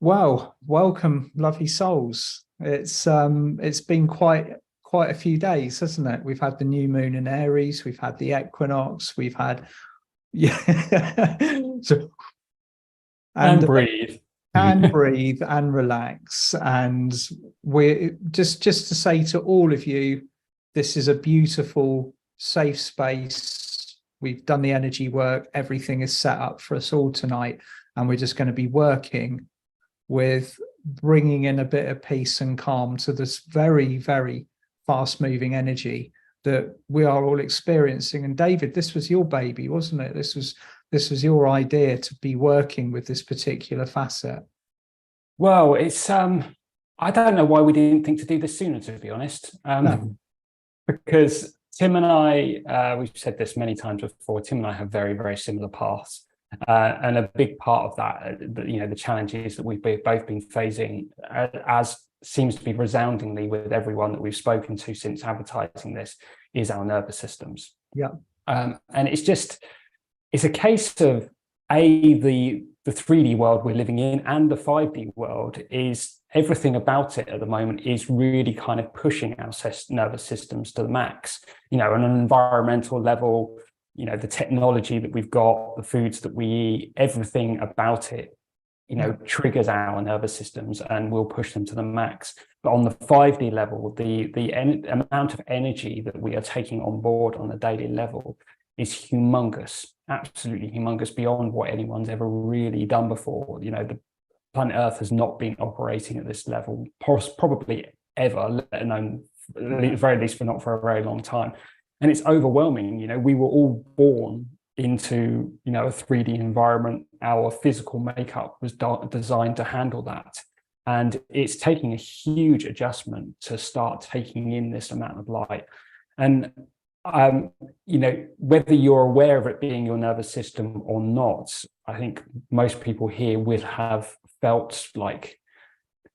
Well, welcome, lovely souls. It's been quite a few days, hasn't it? We've had the new moon in Aries, we've had the equinox, we've had yeah, so, And and breathe. and breathe and relax. And we're just to say to all of you, this is a beautiful, safe space. We've done the energy work, everything is set up for us all tonight, and we're just going to be working with bringing in a bit of peace and calm to this very, very fast moving energy that we are all experiencing. And David, this was your baby, wasn't it? This was your idea to be working with this particular facet. Well, it's I don't know why we didn't think to do this sooner, to be honest. No. Because Tim and I, we've said this many times before, Tim and I have very, very similar paths. And a big part of that, the challenges that we've both been facing, as seems to be resoundingly with everyone that we've spoken to since advertising this, is our nervous systems. Yeah. And it's a case of the 3D world we're living in and the 5D world is everything about it at the moment is really kind of pushing our nervous systems to the max, on an environmental level, the technology that we've got, the foods that we eat, everything about it, triggers our nervous systems and will push them to the max. But on the 5D level, the amount of energy that we are taking on board on a daily level is humongous, absolutely humongous, beyond what anyone's ever really done before. The planet Earth has not been operating at this level, probably ever, let alone, at the very least, not for a very long time. And it's overwhelming. We were all born into, a 3D environment. Our physical makeup was designed to handle that. And it's taking a huge adjustment to start taking in this amount of light. And whether you're aware of it being your nervous system or not, I think most people here will have felt like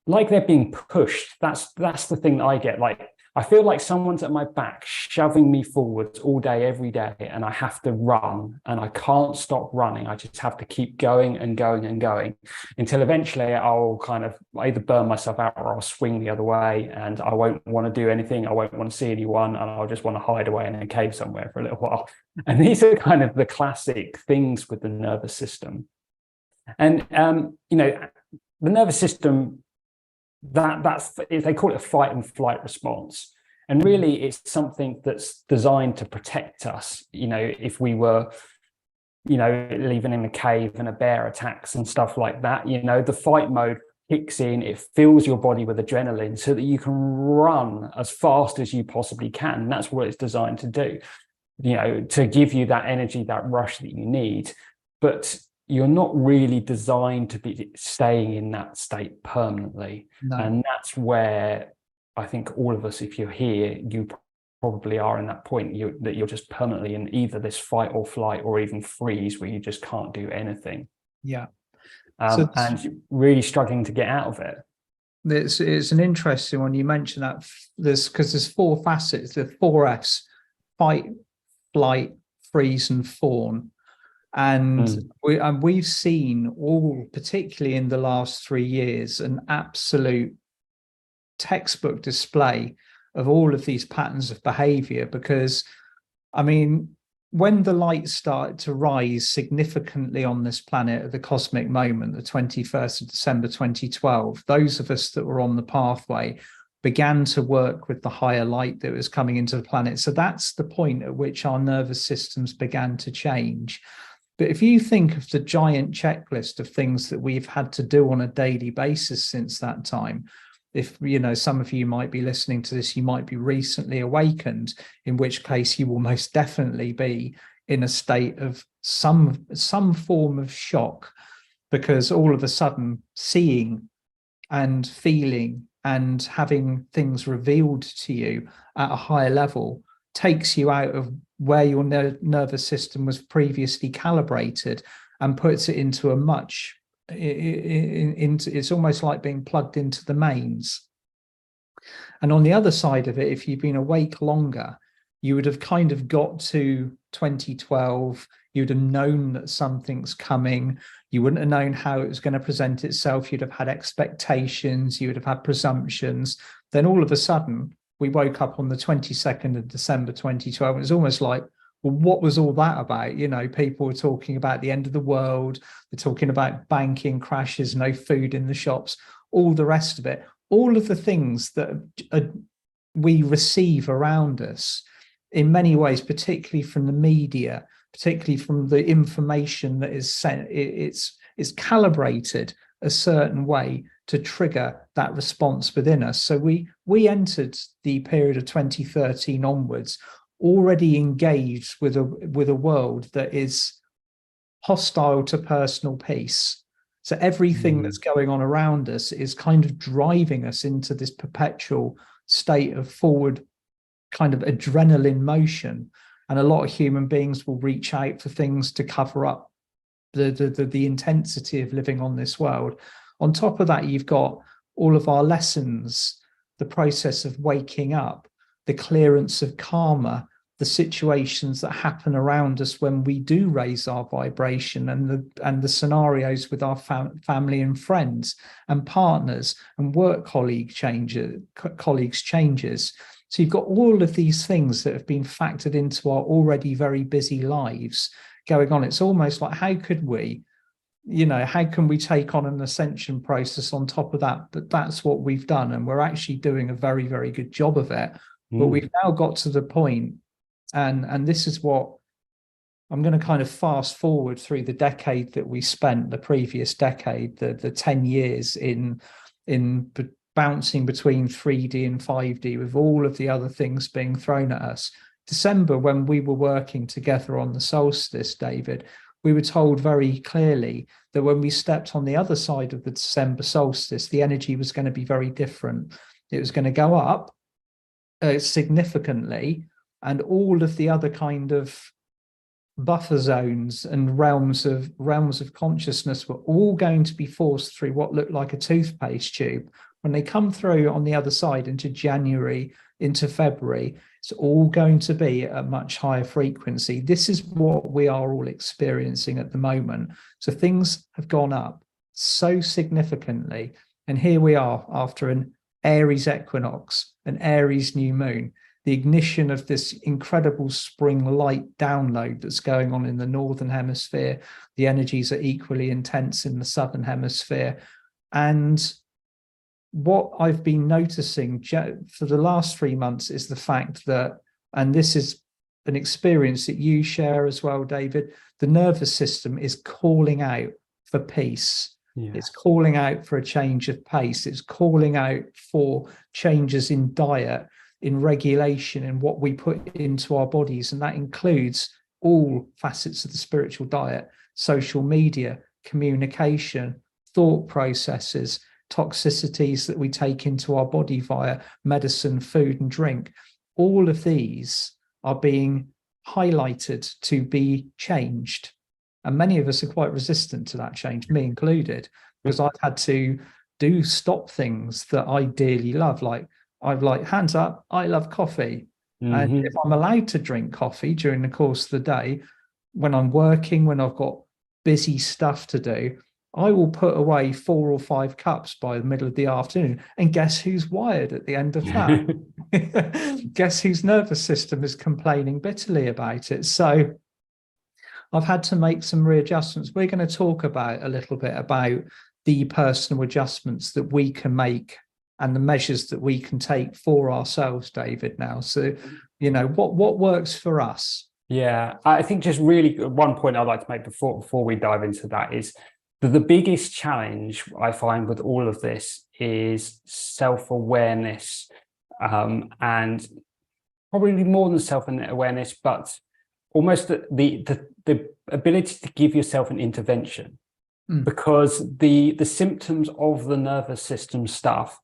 they're being pushed. That's the thing that I get. I feel like someone's at my back shoving me forwards all day, every day, and I have to run, and I can't stop running. I just have to keep going and going and going until eventually I'll kind of either burn myself out or I'll swing the other way, and I won't want to do anything. I won't want to see anyone, and I'll just want to hide away in a cave somewhere for a little while. And these are kind of the classic things with the nervous system. And, the nervous system, that's they call it a fight and flight response, and really it's something that's designed to protect us. If we were living in a cave and a bear attacks and stuff like that, the fight mode kicks in, it fills your body with adrenaline so that you can run as fast as you possibly can. And that's what it's designed to do, to give you that energy, that rush that you need. But you're not really designed to be staying in that state permanently. No. And that's where I think all of us, if you're here, you probably are in that point that you're just permanently in either this fight or flight or even freeze where you just can't do anything. Yeah. And you're really struggling to get out of it. It's an interesting one. You mentioned that because there's four facets, the four Fs: fight, flight, freeze, and fawn. And we've seen all, particularly in the last 3 years, an absolute textbook display of all of these patterns of behavior. Because, when the light started to rise significantly on this planet at the cosmic moment, the 21st of December 2012, those of us that were on the pathway began to work with the higher light that was coming into the planet. So that's the point at which our nervous systems began to change. But if you think of the giant checklist of things that we've had to do on a daily basis since that time, if some of you might be listening to this, you might be recently awakened, in which case you will most definitely be in a state of some form of shock, because all of a sudden seeing and feeling and having things revealed to you at a higher level takes you out of where your nervous system was previously calibrated and puts it into it's almost like being plugged into the mains. And on the other side of it, if you've been awake longer, you would have kind of got to 2012, You'd have known that something's coming. You wouldn't have known how it was going to present itself. You'd have had expectations. You would have had presumptions. Then all of a sudden, we woke up on the 22nd of December 2012. It was almost like, well, what was all that about? You know, people were talking about the end of the world. They're talking about banking crashes, no food in the shops, all the rest of it. All of the things that we receive around us in many ways, particularly from the media, particularly from the information that is sent, it's calibrated a certain way to trigger that response within us. So we entered the period of 2013 onwards already engaged with a world that is hostile to personal peace. So everything that's going on around us is kind of driving us into this perpetual state of forward kind of adrenaline motion. And a lot of human beings will reach out for things to cover up the intensity of living on this world. On top of that, you've got all of our lessons, the process of waking up, the clearance of karma, the situations that happen around us when we do raise our vibration, and the scenarios with our family and friends and partners and work colleagues changes. So you've got all of these things that have been factored into our already very busy lives going on. It's almost like, how could we, how can we take on an ascension process on top of that? But that's what we've done, and we're actually doing a very, very good job of it. But we've now got to the point, and this is what I'm going to kind of fast forward through the decade that we spent, the previous decade, the 10 years in bouncing between 3D and 5D with all of the other things being thrown at us. December, when we were working together on the solstice, David, we were told very clearly that when we stepped on the other side of the December solstice, the energy was going to be very different. It was going to go up significantly, and all of the other kind of buffer zones and realms of consciousness were all going to be forced through what looked like a toothpaste tube. When they come through on the other side into January, into February, it's all going to be at a much higher frequency. This is what we are all experiencing at the moment. So things have gone up so significantly. And here we are after an Aries equinox, an Aries new moon, the ignition of this incredible spring light download that's going on in the northern hemisphere. The energies are equally intense in the southern hemisphere. And what I've been noticing for the last 3 months is the fact that, and this is an experience that you share as well, David, the nervous system is calling out for peace. Yeah. It's calling out for a change of pace. It's calling out for changes in diet, in regulation, in what we put into our bodies. And that includes all facets of the spiritual diet, social media, communication, thought processes, toxicities that we take into our body via medicine, food, and drink. All of these are being highlighted to be changed. And many of us are quite resistant to that change, me included, because I've had to stop things that I dearly love. Like, hands up, I love coffee. And if I'm allowed to drink coffee during the course of the day, when I'm working, when I've got busy stuff to do, I will put away 4 or 5 cups by the middle of the afternoon. And guess who's wired at the end of that? Guess whose nervous system is complaining bitterly about it? So I've had to make some readjustments. We're going to talk a little bit about the personal adjustments that we can make and the measures that we can take for ourselves, David, now. So, what works for us? Yeah, I think just really one point I'd like to make before we dive into that is that the biggest challenge I find with all of this is self-awareness, and probably more than self-awareness, but almost the ability to give yourself an intervention, because the symptoms of the nervous system stuff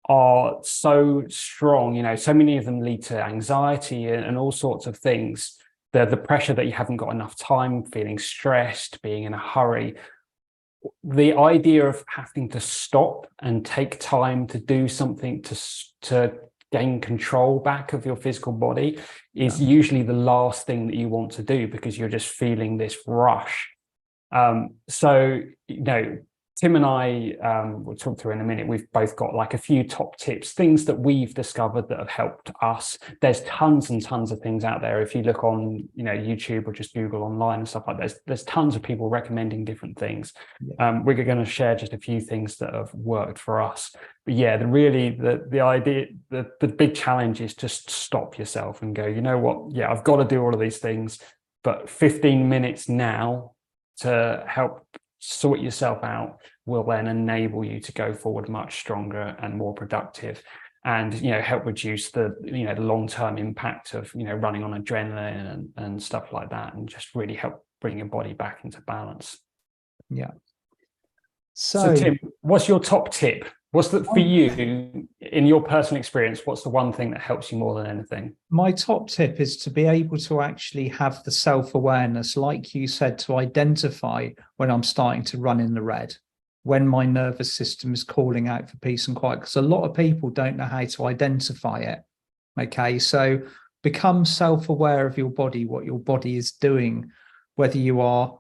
are so strong. So many of them lead to anxiety and all sorts of things. The pressure that you haven't got enough time, feeling stressed, being in a hurry. The idea of having to stop and take time to do something to gain control back of your physical body is usually the last thing that you want to do, because you're just feeling this rush. So, you know, Tim and I, we'll talk through in a minute, we've both got like a few top tips, things that we've discovered that have helped us. There's tons and tons of things out there. If you look on, you know, YouTube or just Google online and stuff like that, there's tons of people recommending different things. We're going to share just a few things that have worked for us. But yeah, the idea, the big challenge is just stop yourself and go, you know what? Yeah, I've got to do all of these things, but 15 minutes now to help sort yourself out will then enable you to go forward much stronger and more productive, and, you know, help reduce the, you know, the long-term impact of, you know, running on adrenaline and stuff like that, and just really help bring your body back into balance. Yeah. So Tim, what's your top tip? What's the, for you, in your personal experience, what's the one thing that helps you more than anything? My top tip is to be able to actually have the self-awareness, like you said, to identify when I'm starting to run in the red, when my nervous system is calling out for peace and quiet, because a lot of people don't know how to identify it. Okay, so become self-aware of your body, what your body is doing, whether you are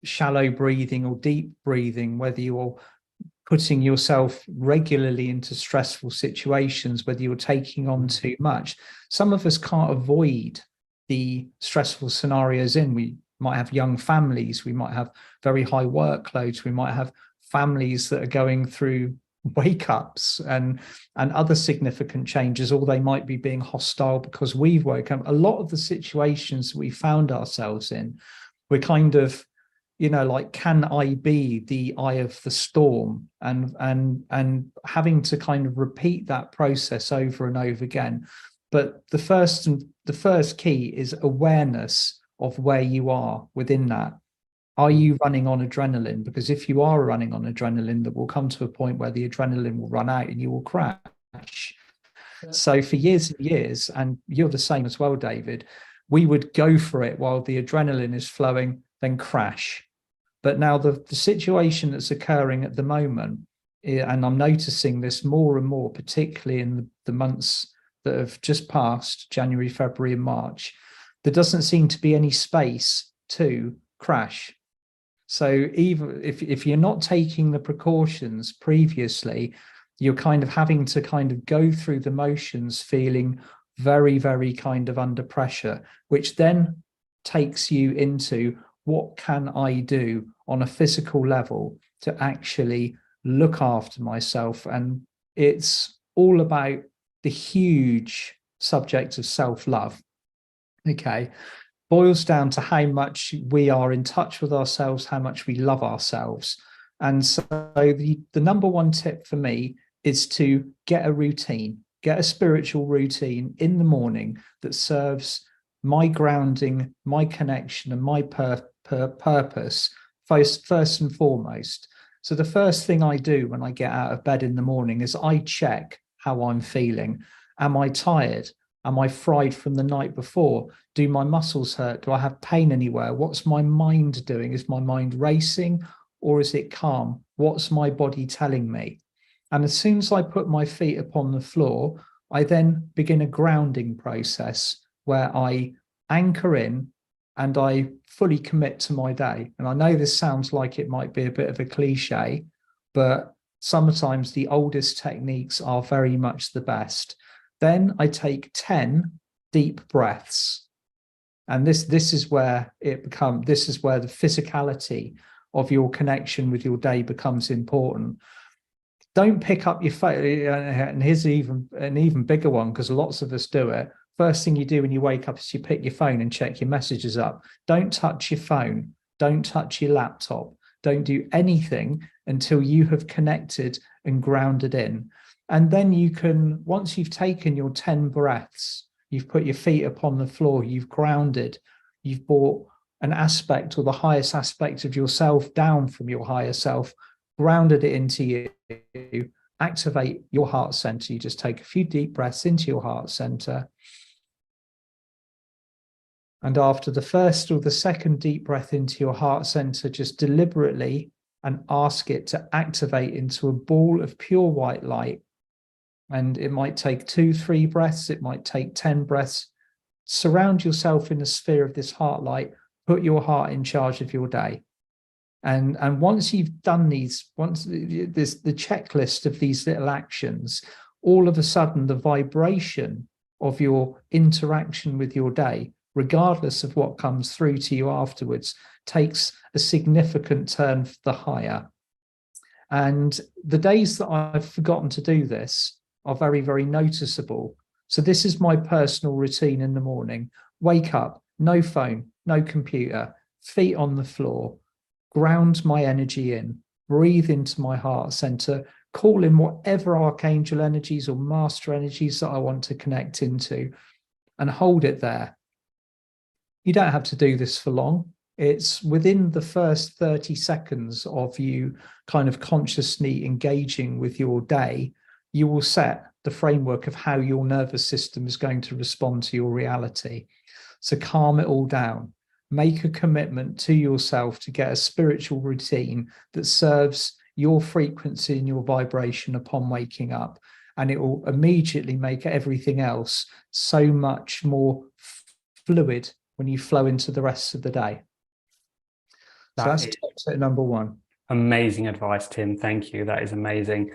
shallow breathing or deep breathing, whether you're putting yourself regularly into stressful situations, whether you're taking on too much. Some of us can't avoid the stressful scenarios we might have young families, we might have very high workloads, we might have families that are going through wake ups and other significant changes, or they might be being hostile because we've woken up. A lot of the situations we found ourselves in, we're kind of, you know, like, can I be the eye of the storm, and having to kind of repeat that process over and over again. But the first key is awareness of where you are within that. Are you running on adrenaline? Because if you are running on adrenaline, that will come to a point where the adrenaline will run out and you will crash. So for years and years, and you're the same as well, David, we would go for it while the adrenaline is flowing, then crash. But now the situation that's occurring at the moment, and I'm noticing this more and more, particularly in the months that have just passed, January, February, and March, there doesn't seem to be any space to crash. So even if you're not taking the precautions previously, you're kind of having to kind of go through the motions, feeling very, very kind of under pressure, which then takes you into, what can I do on a physical level to actually look after myself? And it's all about the huge subject of self-love. Okay, boils down to how much we are in touch with ourselves, how much we love ourselves. And so the number one tip for me is to get a routine, get a spiritual routine in the morning that serves my grounding, my connection, and my purpose first and foremost. So the first thing I do when I get out of bed in the morning is I check how I'm feeling. Am I tired? Am I fried from the night before? Do my muscles hurt? Do I have pain anywhere? What's my mind doing? Is my mind racing, or is it calm? What's my body telling me? And as soon as I put my feet upon the floor, I then begin a grounding process where I anchor in and I fully commit to my day. And I know this sounds like it might be a bit of a cliche, but sometimes the oldest techniques are very much the best. Then I take 10 deep breaths. And this is where the physicality of your connection with your day becomes important. Don't pick up your phone. And here's an even bigger one, because lots of us do it. First thing you do when you wake up is you pick your phone and check your messages up. Don't touch your phone. Don't touch your laptop. Don't do anything until you have connected and grounded in. And then you can, once you've taken your 10 breaths, you've put your feet upon the floor, you've grounded, you've brought an aspect, or the highest aspect of yourself down from your higher self, grounded it into you, activate your heart center. You just take a few deep breaths into your heart center. And after the first or the second deep breath into your heart center, just deliberately and ask it to activate into a ball of pure white light. And it might take 2-3 breaths, it might take 10 breaths. Surround yourself in the sphere of this heart light, put your heart in charge of your day. And once you've done these, once this the checklist of these little actions, all of a sudden the vibration of your interaction with your day, regardless of what comes through to you afterwards, takes a significant turn for the higher. And the days that I've forgotten to do this are very, very noticeable. So this is my personal routine in the morning. Wake up, no phone, no computer, feet on the floor, ground my energy in, breathe into my heart center, call in whatever archangel energies or master energies that I want to connect into, and hold it there. You don't have to do this for long. It's within the first 30 seconds of you kind of consciously engaging with your day, you will set the framework of how your nervous system is going to respond to your reality. So calm it all down. Make a commitment to yourself to get a spiritual routine that serves your frequency and your vibration upon waking up. And it will immediately make everything else so much more fluid when you flow into the rest of the day. So that's tip number one. Amazing advice, Tim. Thank you. That is amazing.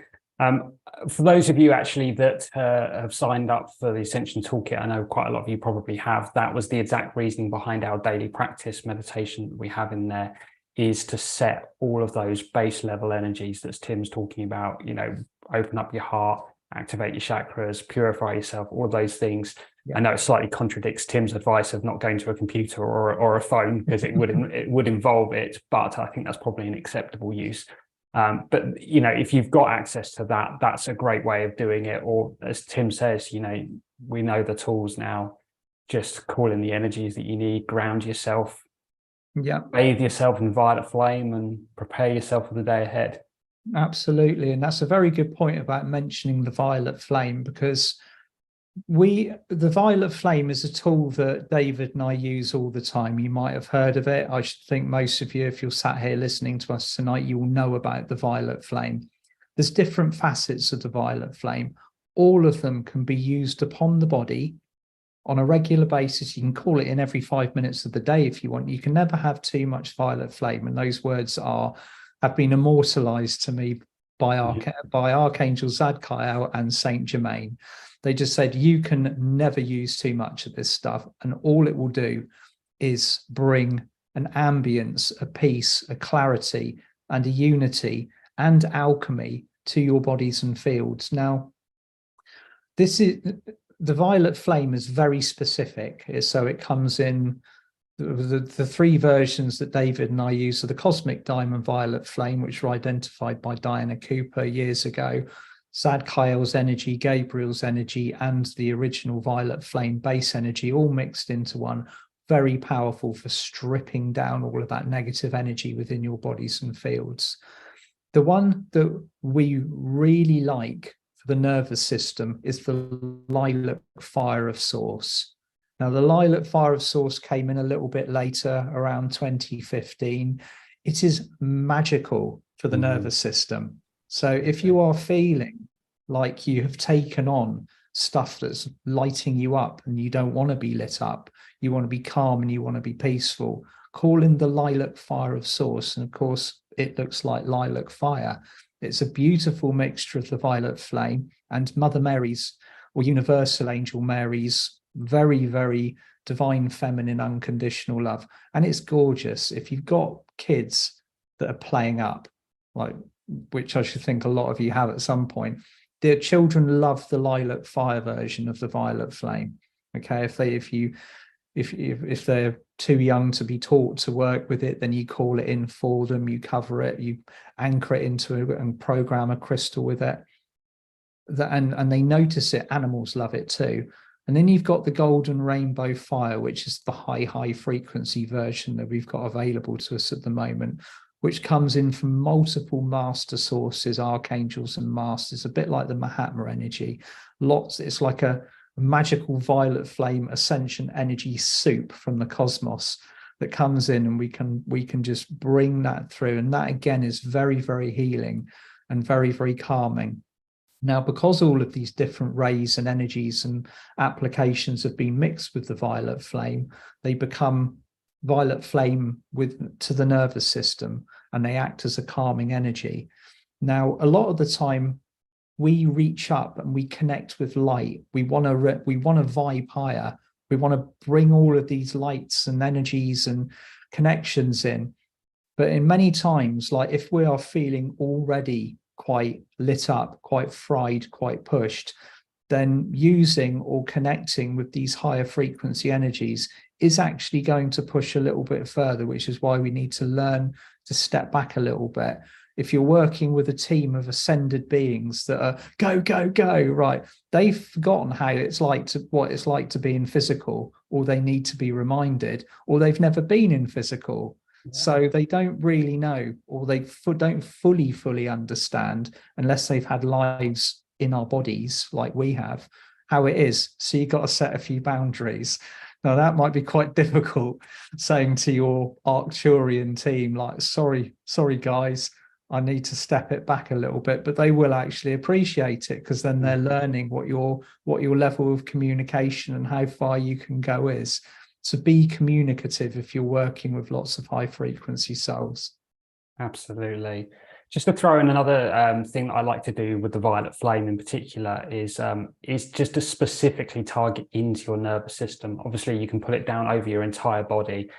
For those of you actually that have signed up for the Ascension Toolkit, I know quite a lot of you probably have, that was the exact reasoning behind our daily practice meditation that we have in there, is to set all of those base level energies that Tim's talking about, you know, open up your heart, activate your chakras, purify yourself, all of those things. Yeah. I know it slightly contradicts Tim's advice of not going to a computer or a phone, because it would involve it, but I think that's probably an acceptable use. But, you know, if you've got access to that, that's a great way of doing it. Or as Tim says, you know, we know the tools now, just call in the energies that you need, ground yourself, bathe yourself in violet flame and prepare yourself for the day ahead. Absolutely. And that's a very good point about mentioning the violet flame, because the violet flame is a tool that David and I use all the time. You might have heard of it. I should think most of you, if you're sat here listening to us tonight, you will know about the violet flame. There's different facets of the violet flame. All of them can be used upon the body on a regular basis. You can call it in every 5 minutes of the day if you want. You can never have too much violet flame. And those words have been immortalized to me by Archangel Zadkiel and Saint Germain. They just said, you can never use too much of this stuff. And all it will do is bring an ambience, a peace, a clarity, and a unity and alchemy to your bodies and fields. Now, the violet flame is very specific. So it comes in the three versions that David and I use are the cosmic diamond violet flame, which were identified by Diana Cooper years ago, Zadkiel's energy, Gabriel's energy, and the original violet flame base energy, all mixed into one. Very powerful for stripping down all of that negative energy within your bodies and fields. The one that we really like for the nervous system is the lilac fire of source. Now, the lilac fire of source came in a little bit later, around 2015. It is magical for the nervous system. So if you are feeling like you have taken on stuff that's lighting you up and you don't want to be lit up, you want to be calm and you want to be peaceful, call in the lilac fire of source. And of course, it looks like lilac fire. It's a beautiful mixture of the violet flame and Mother Mary's, or Universal Angel Mary's, very, very divine, feminine, unconditional love. And it's gorgeous. If you've got kids that are playing up, like, which I should think a lot of you have at some point, their children love the lilac fire version of the violet flame. Okay, if they're too young to be taught to work with it, then you call it in for them, you cover it, you anchor it into it and program a crystal with it. And they notice it. Animals love it too. And then you've got the golden rainbow fire, which is the high frequency version that we've got available to us at the moment, which comes in from multiple master sources, archangels and masters, a bit like the Mahatma energy. It's like a magical violet flame ascension energy soup from the cosmos that comes in, and we can just bring that through. And that again is very, very healing and very, very calming. Now, because all of these different rays and energies and applications have been mixed with the violet flame, they become violet flame to the nervous system, and they act as a calming energy. Now, a lot of the time, we reach up and we connect with light. We want to vibe higher. We want to bring all of these lights and energies and connections in. But in many times, like if we are feeling already quite lit up, quite fried, quite pushed, then using or connecting with these higher frequency energies is actually going to push a little bit further, which is why we need to learn to step back a little bit. If you're working with a team of ascended beings that are go, go, go, right, they've forgotten what it's like to be in physical, or they need to be reminded, or they've never been in physical. Yeah. So they don't really know, or they don't fully understand, unless they've had lives in our bodies like we have, how it is. So you've got to set a few boundaries. Now, that might be quite difficult, saying to your Arcturian team, like, sorry, guys, I need to step it back a little bit, but they will actually appreciate it, because then they're learning what your level of communication and how far you can go is. So be communicative if you're working with lots of high frequency souls. Absolutely. Just to throw in another thing that I like to do with the violet flame in particular is just to specifically target into your nervous system. Obviously, you can put it down over your entire body,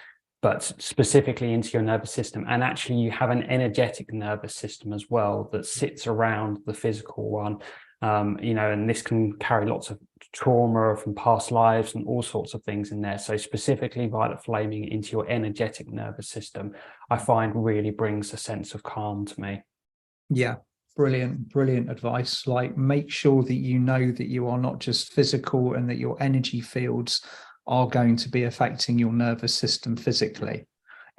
but specifically into your nervous system. And actually, you have an energetic nervous system as well that sits around the physical one. And this can carry lots of trauma from past lives and all sorts of things in there. So specifically violet flaming into your energetic nervous system, I find really brings a sense of calm to me. Yeah, brilliant advice. Like, make sure that you know that you are not just physical, and that your energy fields are going to be affecting your nervous system physically.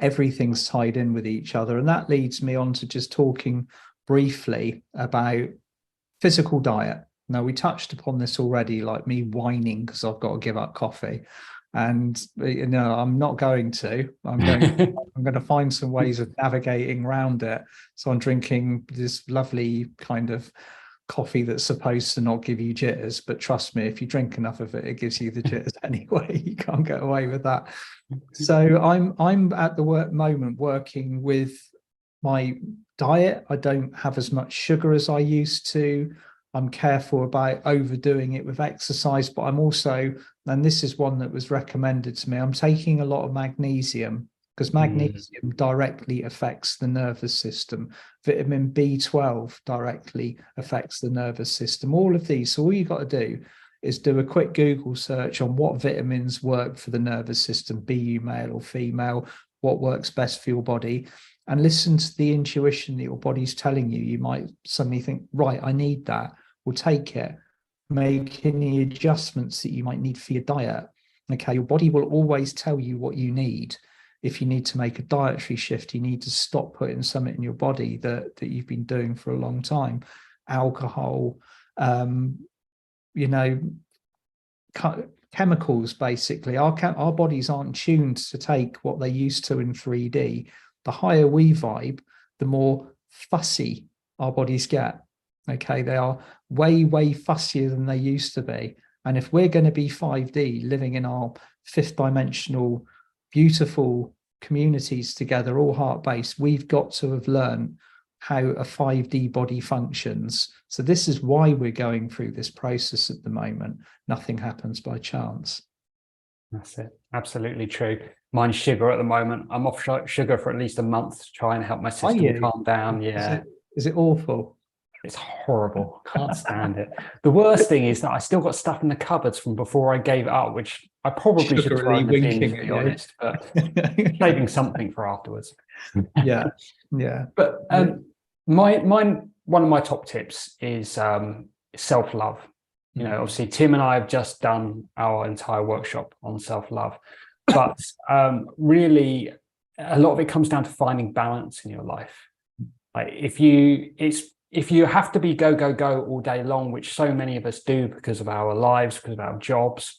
Everything's tied in with each other. And that leads me on to just talking briefly about physical diet. Now, we touched upon this already, like me whining because I've got to give up coffee. And I'm not going to. I'm going to find some ways of navigating around it. So I'm drinking this lovely kind of coffee that's supposed to not give you jitters, but trust me, if you drink enough of it, it gives you the jitters anyway. You can't get away with that. So I'm at the moment working with my diet. I don't have as much sugar as I used to. I'm careful about overdoing it with exercise, but I'm also, and this is one that was recommended to me, I'm taking a lot of magnesium, because magnesium directly affects the nervous system. Vitamin B12 directly affects the nervous system. All of these. So all you got to do is do a quick Google search on what vitamins work for the nervous system, be you male or female, what works best for your body, and listen to the intuition that your body's telling you. You might suddenly think, right, I need that. We'll take it. Make any adjustments that you might need for your diet. Okay, your body will always tell you what you need. If you need to make a dietary shift, you need to stop putting something in your body that you've been doing for a long time. Alcohol, chemicals, basically. Our bodies aren't tuned to take what they used to in 3D. The higher we vibe, the more fussy our bodies get. Okay, they are way fussier than they used to be. And if we're going to be 5D, living in our fifth dimensional, beautiful communities together, all heart-based, we've got to have learned how a 5D body functions. So this is why we're going through this process at the moment. Nothing happens by chance. That's it. Absolutely true. Mine's sugar at the moment. I'm off sugar for at least a month to try and help my system calm down. Yeah. Is it awful? It's horrible. Can't stand it. The worst thing is that I still got stuff in the cupboards from before I gave it up, which I probably should throw in the bin, to be honest, but saving something for afterwards. Yeah. But one of my top tips is self-love. Obviously Tim and I have just done our entire workshop on self-love, but really a lot of it comes down to finding balance in your life. Like if you have to be go all day long, which so many of us do because of our lives, because of our jobs,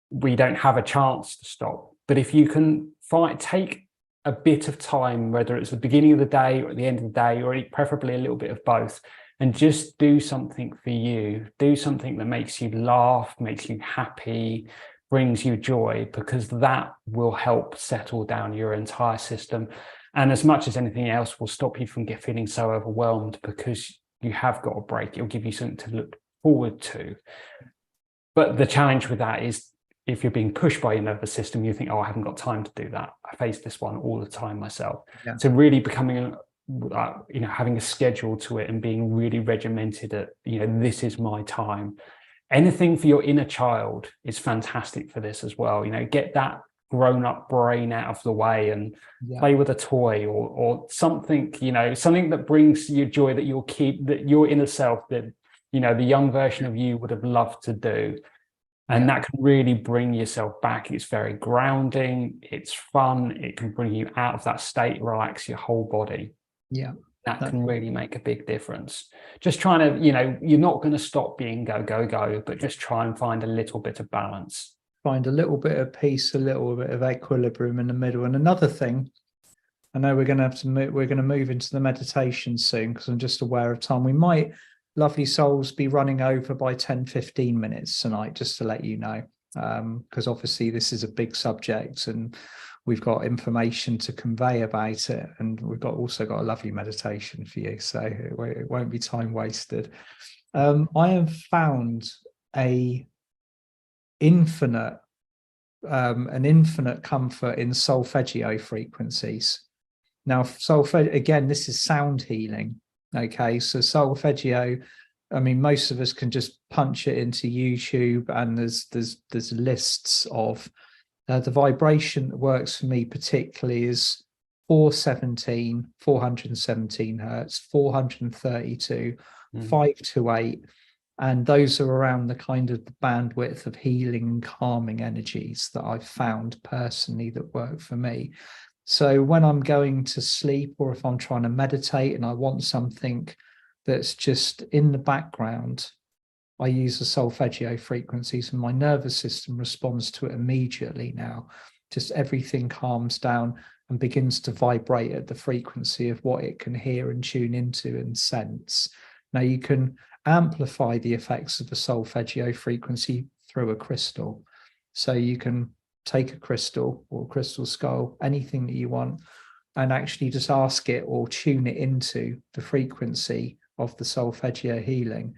we don't have a chance to stop. But if you can take a bit of time, whether it's the beginning of the day or at the end of the day, or preferably a little bit of both, and just do something for you. Do something that makes you laugh, makes you happy, brings you joy, because that will help settle down your entire system. And as much as anything else, will stop you from feeling so overwhelmed, because you have got a break. It'll give you something to look forward to. But the challenge with that is, if you're being pushed by your nervous system, you think, oh, I haven't got time to do that. I face this one all the time myself. Yeah. So really becoming, having a schedule to it and being really regimented at, this is my time. Anything for your inner child is fantastic for this as well. Get that grown-up brain out of the way and play with a toy or something, something that brings you joy, that you'll keep, that your inner self, that, the young version of you would have loved to do. And that can really bring yourself back. It's very grounding. It's fun. It can bring you out of that state, relax your whole body. Yeah. That can really make a big difference. Just trying to, you're not going to stop being go, go, go, but just try and find a little bit of balance. Find a little bit of peace, a little bit of equilibrium in the middle. And another thing, I know we're going to move into the meditation soon, because I'm just aware of time. We might, lovely souls, be running over by 10-15 minutes tonight, just to let you know, because obviously this is a big subject and we've got information to convey about it, and we've also got a lovely meditation for you, so it won't be time wasted. I have found an infinite comfort in solfeggio frequencies. Now, again, this is sound healing. Okay, so solfeggio, I mean, most of us can just punch it into YouTube, and there's lists of the vibration that works for me particularly is 417 hertz, 432, 528, and those are around the kind of the bandwidth of healing and calming energies that I've found personally that work for me. So when I'm going to sleep, or if I'm trying to meditate and I want something that's just in the background, I use the solfeggio frequencies, and my nervous system responds to it immediately now. Just everything calms down and begins to vibrate at the frequency of what it can hear and tune into and sense. Now, you can amplify the effects of a solfeggio frequency through a crystal. So you can take a crystal or a crystal skull, anything that you want, and actually just ask it or tune it into the frequency of the solfeggio healing,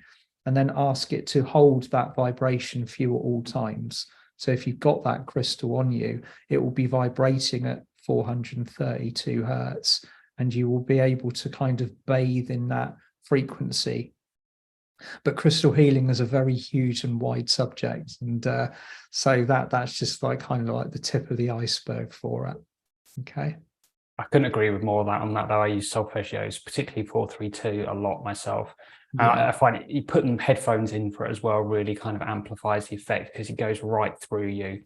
and then ask it to hold that vibration for you at all times. So if you've got that crystal on you, it will be vibrating at 432 hertz, and you will be able to kind of bathe in that frequency. But crystal healing is a very huge and wide subject, and so that's just like kind of like the tip of the iceberg for it. Okay, I couldn't agree with more of that on that, though. I use solfeggios, particularly 432, a lot myself. I find it, you putting headphones in for it as well really kind of amplifies the effect, because it goes right through you.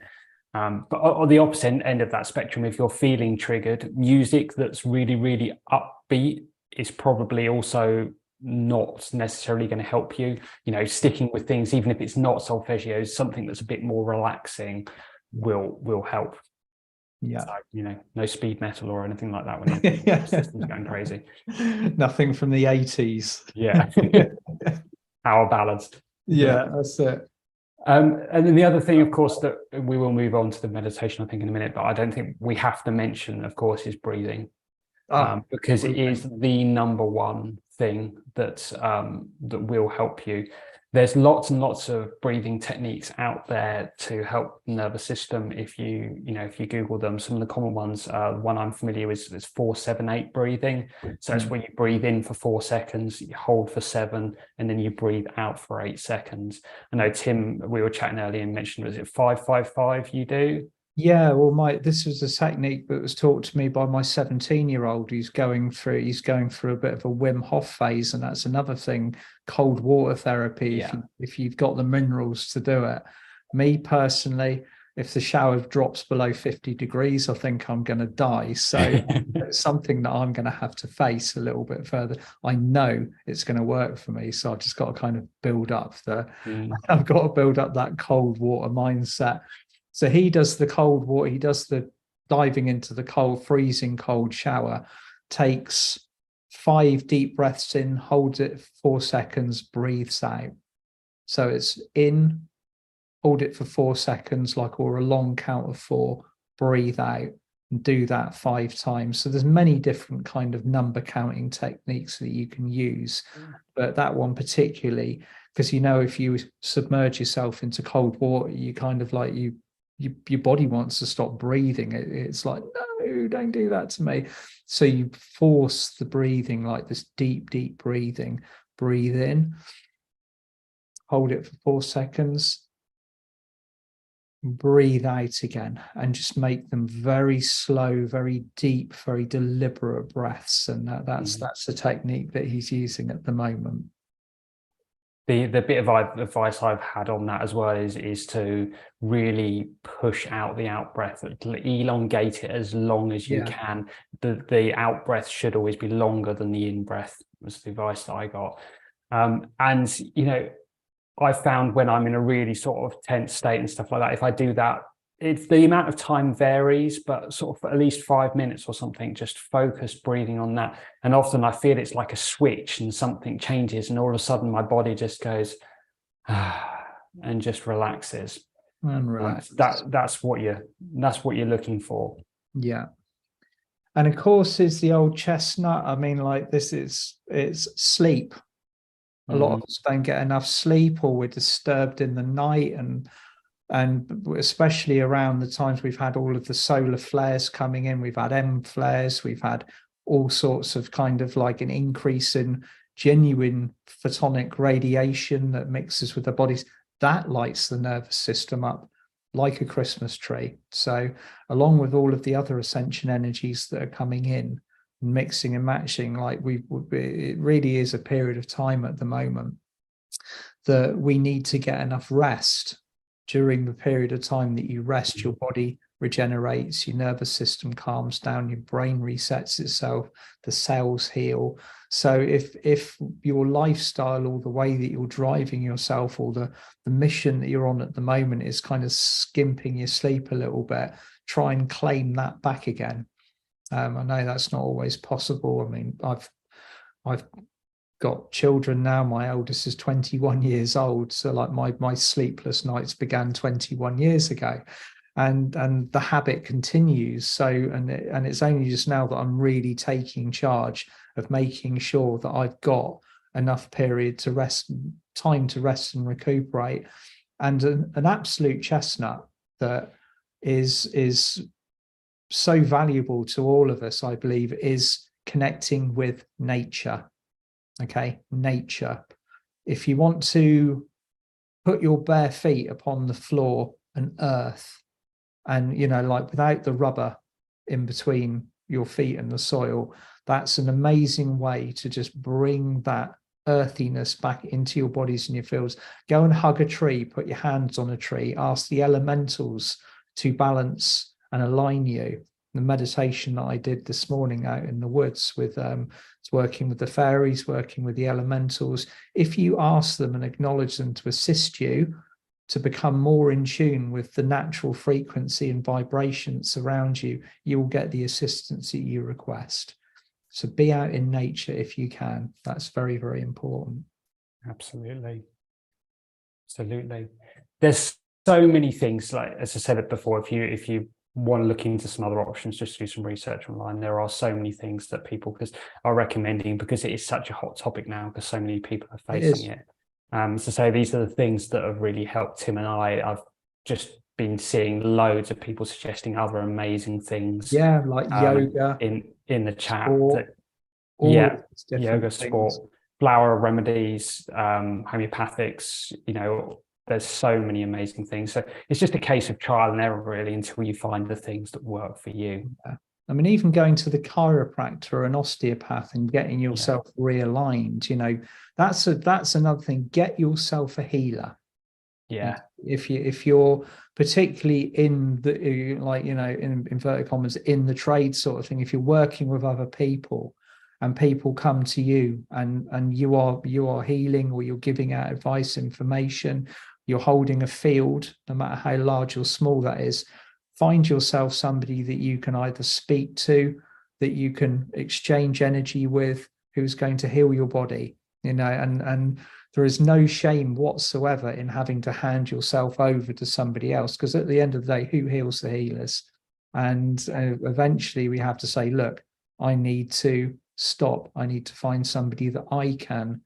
But on the opposite end of that spectrum, if you're feeling triggered, music that's really, really upbeat is probably also not necessarily going to help you. Sticking with things, even if it's not solfeggios, something that's a bit more relaxing will help. So, no speed metal or anything like that when your system's going crazy. Nothing from the 80s. Yeah. Power ballads. Yeah, that's it. And then the other thing, of course, that we will move on to the meditation, I think, in a minute, but I don't think we have to mention, of course, is breathing. Because it is the number one thing that will help you. There's lots and lots of breathing techniques out there to help the nervous system. If you Google them, some of the common ones, the one I'm familiar with is 4-7-8 breathing. So that's when you breathe in for 4 seconds, you hold for 7, and then you breathe out for 8 seconds. I know, Tim, we were chatting earlier and mentioned, was it 5-5-5 you do? Yeah, well, this was a technique that was taught to me by my 17-year-old who's going through a bit of a Wim Hof phase, and that's another thing, cold water therapy. If you've got the minerals to do it. Me personally, if the shower drops below 50 degrees, I think I'm going to die. So it's something that I'm going to have to face a little bit further. I know it's going to work for me, so I've just got to kind of build up I've got to build up that cold water mindset. So he does the cold water, he does the diving into the freezing cold shower, takes 5 deep breaths in, holds it for 4 seconds, breathes out. So it's in, hold it for 4 seconds, like, or a long count of 4, breathe out, and do that 5 times. So there's many different kind of number counting techniques that you can use, but that one particularly, because if you submerge yourself into cold water, you kind of like your body wants to stop breathing. It's like, no, don't do that to me. So you force the breathing, like this deep breathing. Breathe in, hold it for 4 seconds, breathe out again, and just make them very slow, very deep, very deliberate breaths. And that's the technique that he's using at the moment. The bit of advice I've had on that as well is to really push out the out breath, elongate it as long as you can. The out breath should always be longer than the in breath, was the advice that I got. And I found when I'm in a really sort of tense state and stuff like that, if I do that, the amount of time varies, but sort of for at least 5 minutes or something, just focus breathing on that. And often I feel it's like a switch and something changes, and all of a sudden my body just goes and just relaxes. And relax. That's what you're looking for. Yeah. And of course, is the old chestnut. I mean, like, it's sleep. A lot of us don't get enough sleep, or we're disturbed in the night, and especially around the times we've had all of the solar flares coming in, we've had M flares, we've had all sorts of kind of like an increase in genuine photonic radiation that mixes with the bodies. That lights the nervous system up like a Christmas tree. So along with all of the other ascension energies that are coming in, mixing and matching, like it really is a period of time at the moment that we need to get enough rest. During the period of time that you rest, your body regenerates, your nervous system calms down, your brain resets itself, the cells heal. So if your lifestyle, or the way that you're driving yourself, or the mission that you're on at the moment is kind of skimping your sleep a little bit, try and claim that back again. I know that's not always possible. I mean, I've got children now. My eldest is 21 years old, so like my sleepless nights began 21 years ago, and the habit continues. So and it's only just now that I'm really taking charge of making sure that I've got enough period to rest, time to rest and recuperate. And an absolute chestnut that is so valuable to all of us, I believe, is connecting with nature. Okay, nature. If you want to put your bare feet upon the floor and earth, and like without the rubber in between your feet and the soil, that's an amazing way to just bring that earthiness back into your bodies and your fields. Go and hug a tree, put your hands on a tree, ask the elementals to balance and align you. The meditation that I did this morning out in the woods with working with the fairies, working with the elementals. If you ask them and acknowledge them to assist you to become more in tune with the natural frequency and vibrations around you, you will get the assistance that you request. So be out in nature if you can. That's very, very important. Absolutely. There's so many things, like as I said it before, if you want to look into some other options, just do some research online. There are so many things that people are recommending, because it is such a hot topic now, because so many people are facing it. So these are the things that have really helped Tim and I. I've just been seeing loads of people suggesting other amazing things. Yeah, like yoga in the chat. Yoga, sport, flower remedies, homeopathics, there's so many amazing things. So it's just a case of trial and error, really, until you find the things that work for you. Yeah. I mean, even going to the chiropractor or an osteopath and getting yourself realigned, that's another thing. Get yourself a healer. Yeah. If you're particularly in the, in inverted commas, in the trade sort of thing, if you're working with other people and people come to you and you are healing, or you're giving out advice, information, you're holding a field, no matter how large or small that is, find yourself somebody that you can either speak to, that you can exchange energy with, who's going to heal your body, and there is no shame whatsoever in having to hand yourself over to somebody else, because at the end of the day, who heals the healers? And eventually we have to say, look, I need to stop. I need to find somebody that I can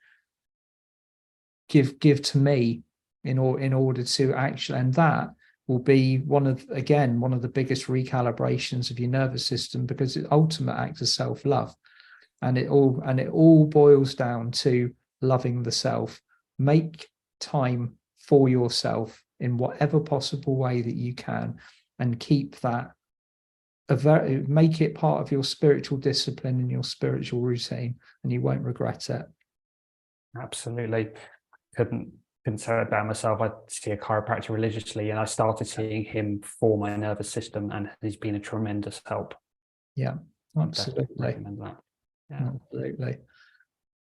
give to me in order to actually, and that will be one of the biggest recalibrations of your nervous system, because it ultimate act of self-love. And it all boils down to loving the self. Make time for yourself in whatever possible way that you can, and keep that make it part of your spiritual discipline and your spiritual routine, and you won't regret it. Absolutely. Couldn't say it about myself. I see a chiropractor religiously, and I started seeing him for my nervous system, and he's been a tremendous help. Yeah, absolutely. Recommend that. Yeah. Absolutely.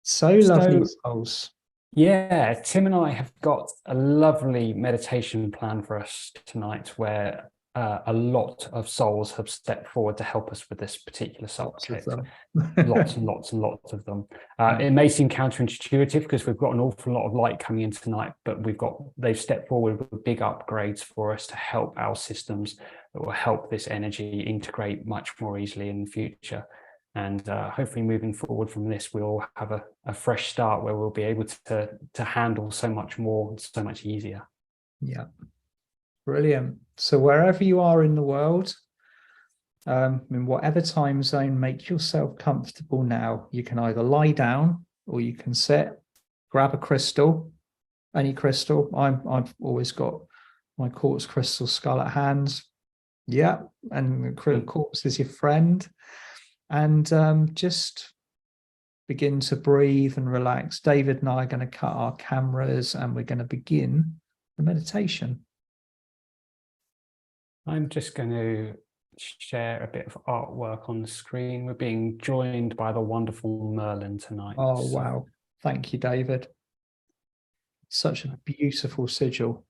So lovely souls. Yeah, Tim and I have got a lovely meditation plan for us tonight, where a lot of souls have stepped forward to help us with this particular subject. Lots and lots and lots of them. It may seem counterintuitive because we've got an awful lot of light coming in tonight, but they've stepped forward with big upgrades for us to help our systems, that will help this energy integrate much more easily in the future. And hopefully moving forward from this, we'll have a fresh start where we'll be able to handle so much more, so much easier. Yeah, brilliant. So wherever you are in the world, in whatever time zone, make yourself comfortable now. You can either lie down or you can sit, grab a crystal, any crystal. I've always got my quartz crystal skull at hand. Yeah, and the quartz is your friend. And just begin to breathe and relax. David and I are going to cut our cameras and we're going to begin the meditation. I'm just going to share a bit of artwork on the screen. We're being joined by the wonderful Merlin tonight. Oh, wow. Thank you, David. Such a beautiful sigil.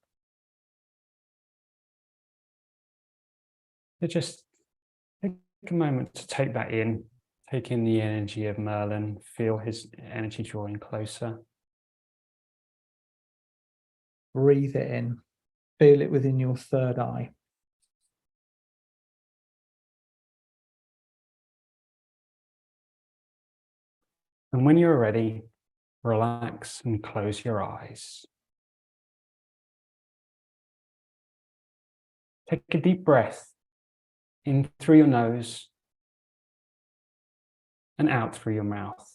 So just take a moment to take that in, take in the energy of Merlin, feel his energy drawing closer. Breathe it in. Feel it within your third eye. And when you're ready, relax and close your eyes. Take a deep breath in through your nose and out through your mouth.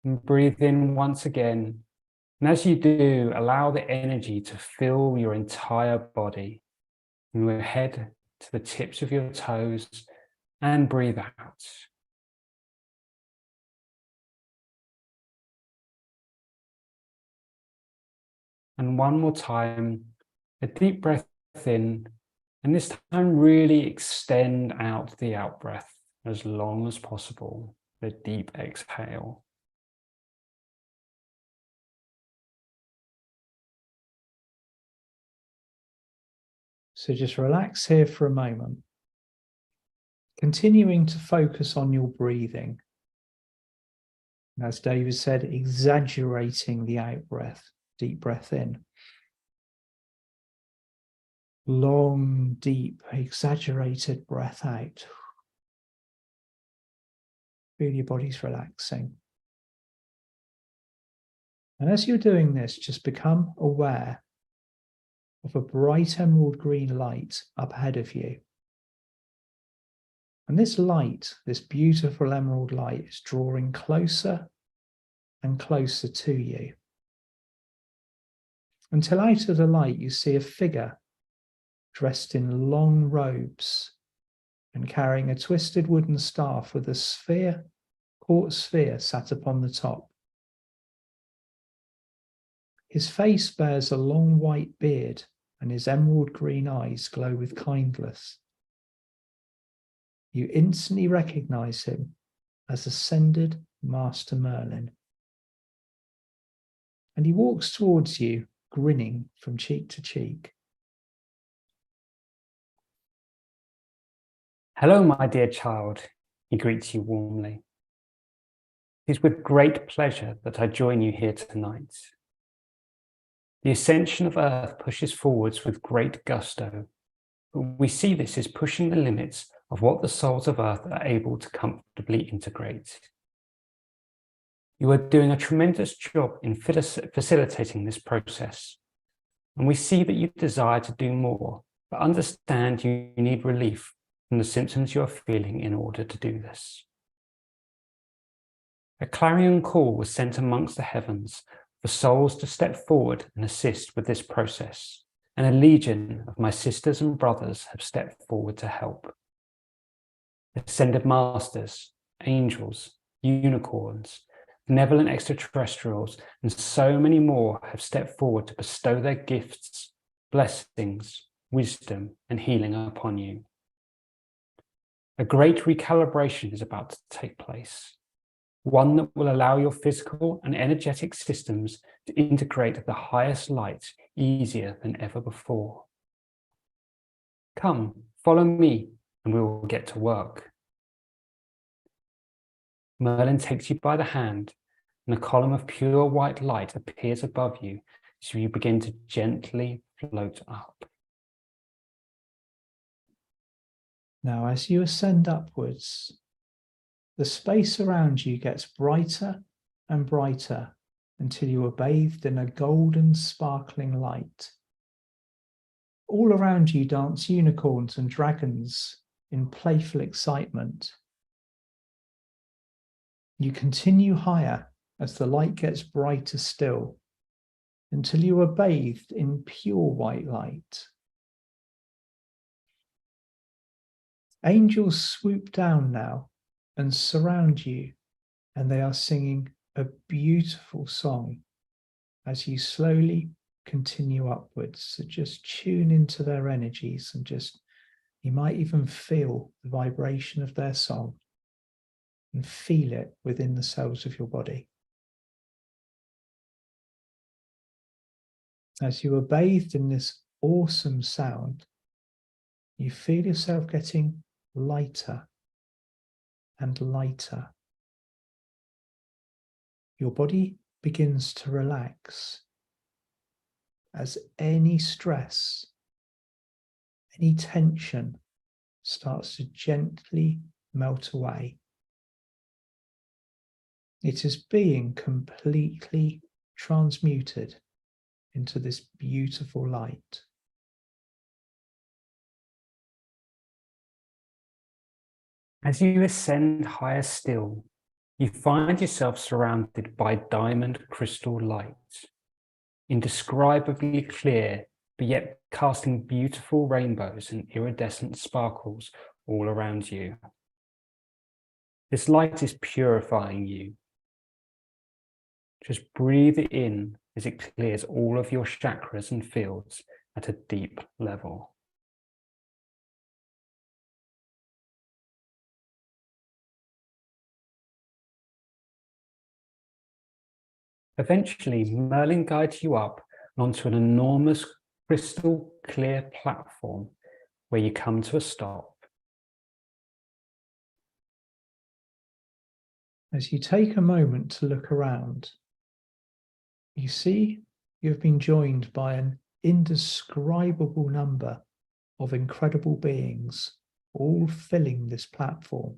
And breathe in once again. And as you do, allow the energy to fill your entire body, from your head to the tips of your toes, and breathe out. And one more time, a deep breath in, and this time really extend out the out breath as long as possible, the deep exhale. So just relax here for a moment, continuing to focus on your breathing. As David said, exaggerating the out breath, deep breath in. Long, deep, exaggerated breath out. Feel your body's relaxing. And as you're doing this, just become aware of a bright emerald green light up ahead of you. And this light, this beautiful emerald light, is drawing closer and closer to you, until out of the light you see a figure dressed in long robes and carrying a twisted wooden staff with a sphere, quartz sphere, sat upon the top. His face bears a long white beard, and his emerald green eyes glow with kindness. You instantly recognize him as Ascended Master Merlin. And he walks towards you, grinning from cheek to cheek. Hello, my dear child, he greets you warmly. It is with great pleasure that I join you here tonight. The ascension of Earth pushes forwards with great gusto, but we see this as pushing the limits of what the souls of Earth are able to comfortably integrate. You are doing a tremendous job in facilitating this process, and we see that you desire to do more, but understand you need relief from the symptoms you are feeling in order to do this. A clarion call was sent amongst the heavens for souls to step forward and assist with this process, and a legion of my sisters and brothers have stepped forward to help. Ascended masters, angels, unicorns, benevolent extraterrestrials, and so many more have stepped forward to bestow their gifts, blessings, wisdom, and healing upon you. A great recalibration is about to take place, one that will allow your physical and energetic systems to integrate at the highest light easier than ever before. Come, follow me, and we will get to work. Merlin takes you by the hand, and a column of pure white light appears above you as you begin to gently float up. Now, as you ascend upwards, the space around you gets brighter and brighter until you are bathed in a golden, sparkling light. All around you dance unicorns and dragons in playful excitement. You continue higher as the light gets brighter still, until you are bathed in pure white light. Angels swoop down now and surround you, and they are singing a beautiful song as you slowly continue upwards. So just tune into their energies and you might even feel the vibration of their song and feel it within the cells of your body. As you are bathed in this awesome sound, you feel yourself getting lighter and lighter. Your body begins to relax as any stress, any tension starts to gently melt away. It is being completely transmuted into this beautiful light. As you ascend higher still, you find yourself surrounded by diamond crystal light, indescribably clear, but yet casting beautiful rainbows and iridescent sparkles all around you. This light is purifying you. Just breathe it in as it clears all of your chakras and fields at a deep level. Eventually, Merlin guides you up onto an enormous crystal clear platform where you come to a stop. As you take a moment to look around, you see you've been joined by an indescribable number of incredible beings, all filling this platform.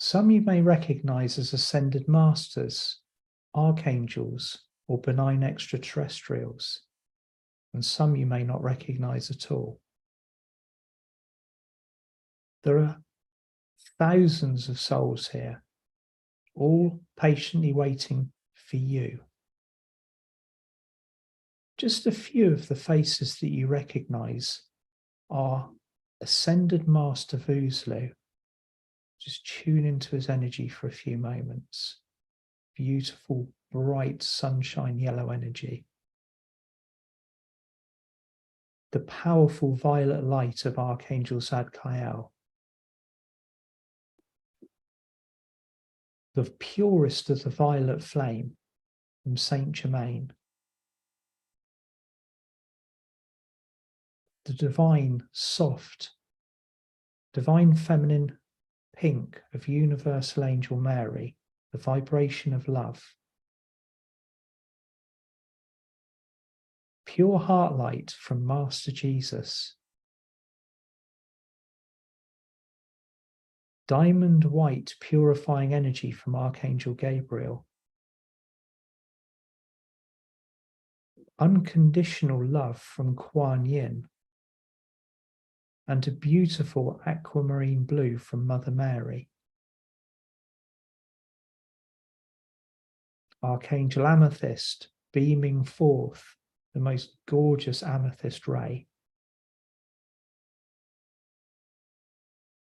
Some you may recognize as ascended masters, archangels, or benign extraterrestrials, and some you may not recognize at all. There are thousands of souls here, all patiently waiting for you. Just a few of the faces that you recognize are Ascended Master Vuzlu. Just tune into his energy for a few moments. Beautiful, bright, sunshine yellow energy. The powerful violet light of Archangel Zadkiel. The purest of the violet flame from Saint Germain. The divine, soft, divine feminine pink of universal angel Mary, the vibration of love. Pure heart light from Master Jesus. Diamond white purifying energy from Archangel Gabriel. Unconditional love from Kuan Yin. And a beautiful aquamarine blue from Mother Mary. Archangel Amethyst beaming forth the most gorgeous amethyst ray.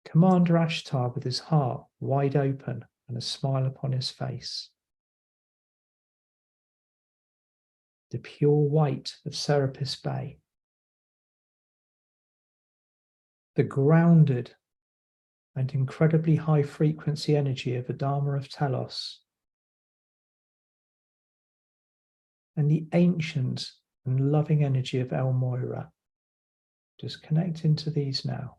Commander Ashtar with his heart wide open and a smile upon his face. The pure white of Serapis Bay. The grounded and incredibly high frequency energy of Adama of Telos. And the ancient and loving energy of El Moira. Just connect into these now.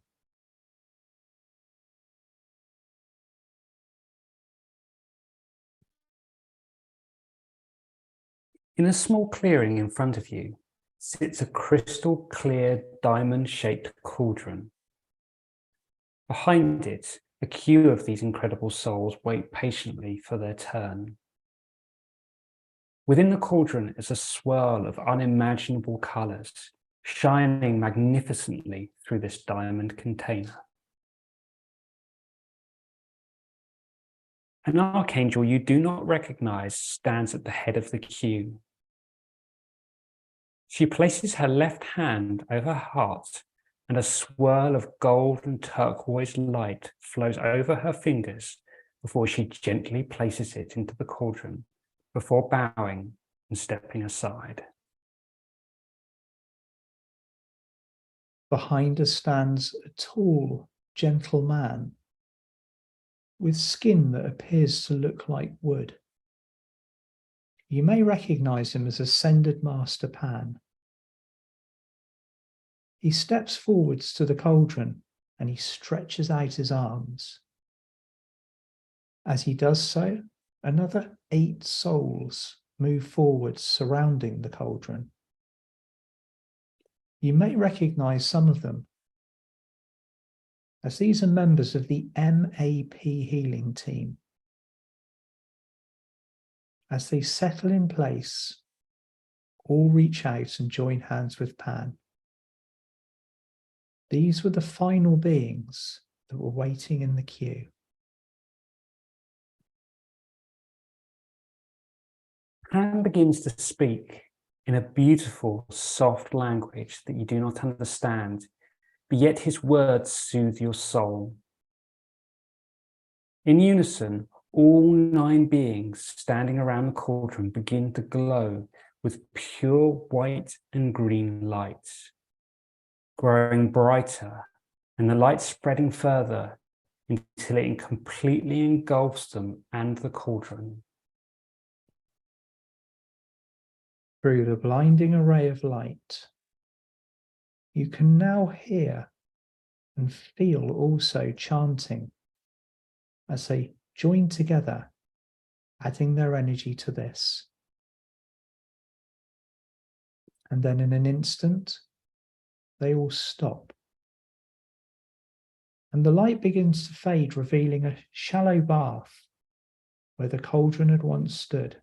In a small clearing in front of you sits a crystal clear diamond-shaped cauldron. Behind it, a queue of these incredible souls wait patiently for their turn. Within the cauldron is a swirl of unimaginable colours, shining magnificently through this diamond container. An archangel you do not recognize stands at the head of the queue. She places her left hand over her heart, and a swirl of gold and turquoise light flows over her fingers before she gently places it into the cauldron, before bowing and stepping aside. Behind her stands a tall, gentle man with skin that appears to look like wood. You may recognize him as Ascended Master Pan. He steps forwards to the cauldron and he stretches out his arms. As he does so, another 8 souls move forwards surrounding the cauldron. You may recognize some of them, as these are members of the MAP healing team. As they settle in place, all reach out and join hands with Pan. These were the final beings that were waiting in the queue. Pan begins to speak in a beautiful, soft language that you do not understand, but yet his words soothe your soul. In unison, all 9 beings standing around the cauldron begin to glow with pure white and green light, growing brighter and the light spreading further until it completely engulfs them and the cauldron. Through the blinding array of light, you can now hear and feel also chanting as they join together, adding their energy to this. And then in an instant, they all stop. And the light begins to fade, revealing a shallow bath where the cauldron had once stood,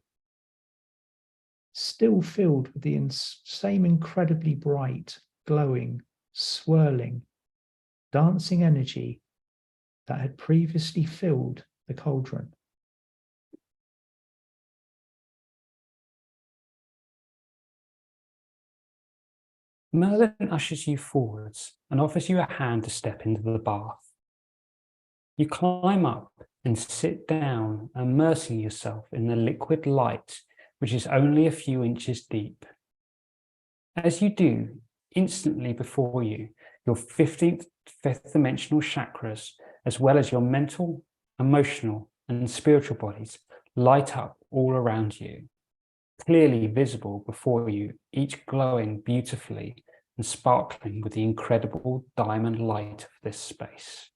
still filled with the same incredibly bright, glowing, swirling, dancing energy that had previously filled the cauldron. Merlin ushers you forwards and offers you a hand to step into the bath. You climb up and sit down, immersing yourself in the liquid light, which is only a few inches deep. As you do, instantly before you, your 15th, 5th dimensional chakras, as well as your mental, emotional, and spiritual bodies, light up all around you, clearly visible before you, each glowing beautifully and sparkling with the incredible diamond light of this space.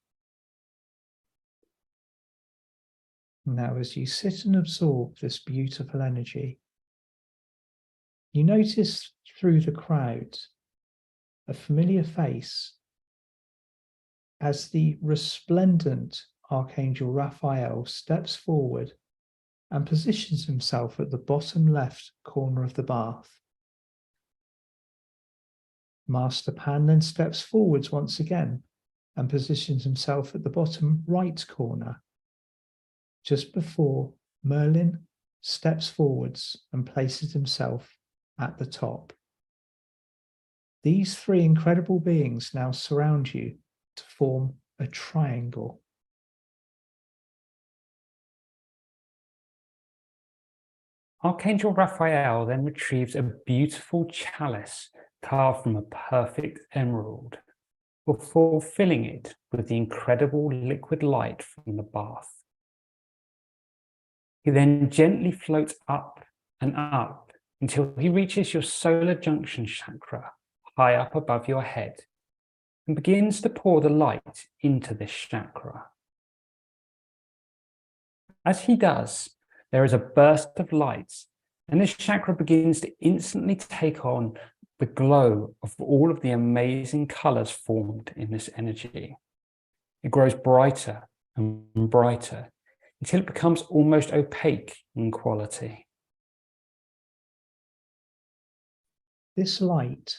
Now, as you sit and absorb this beautiful energy, you notice through the crowd a familiar face as the resplendent Archangel Raphael steps forward and positions himself at the bottom left corner of the bath. Master Pan then steps forwards once again and positions himself at the bottom right corner, just before Merlin steps forwards and places himself at the top. These three incredible beings now surround you to form a triangle. Archangel Raphael then retrieves a beautiful chalice carved from a perfect emerald, before filling it with the incredible liquid light from the bath. He then gently floats up and up until he reaches your solar junction chakra, high up above your head, and begins to pour the light into this chakra. As he does, there is a burst of light, and this chakra begins to instantly take on the glow of all of the amazing colors formed in this energy. It grows brighter and brighter until it becomes almost opaque in quality. This light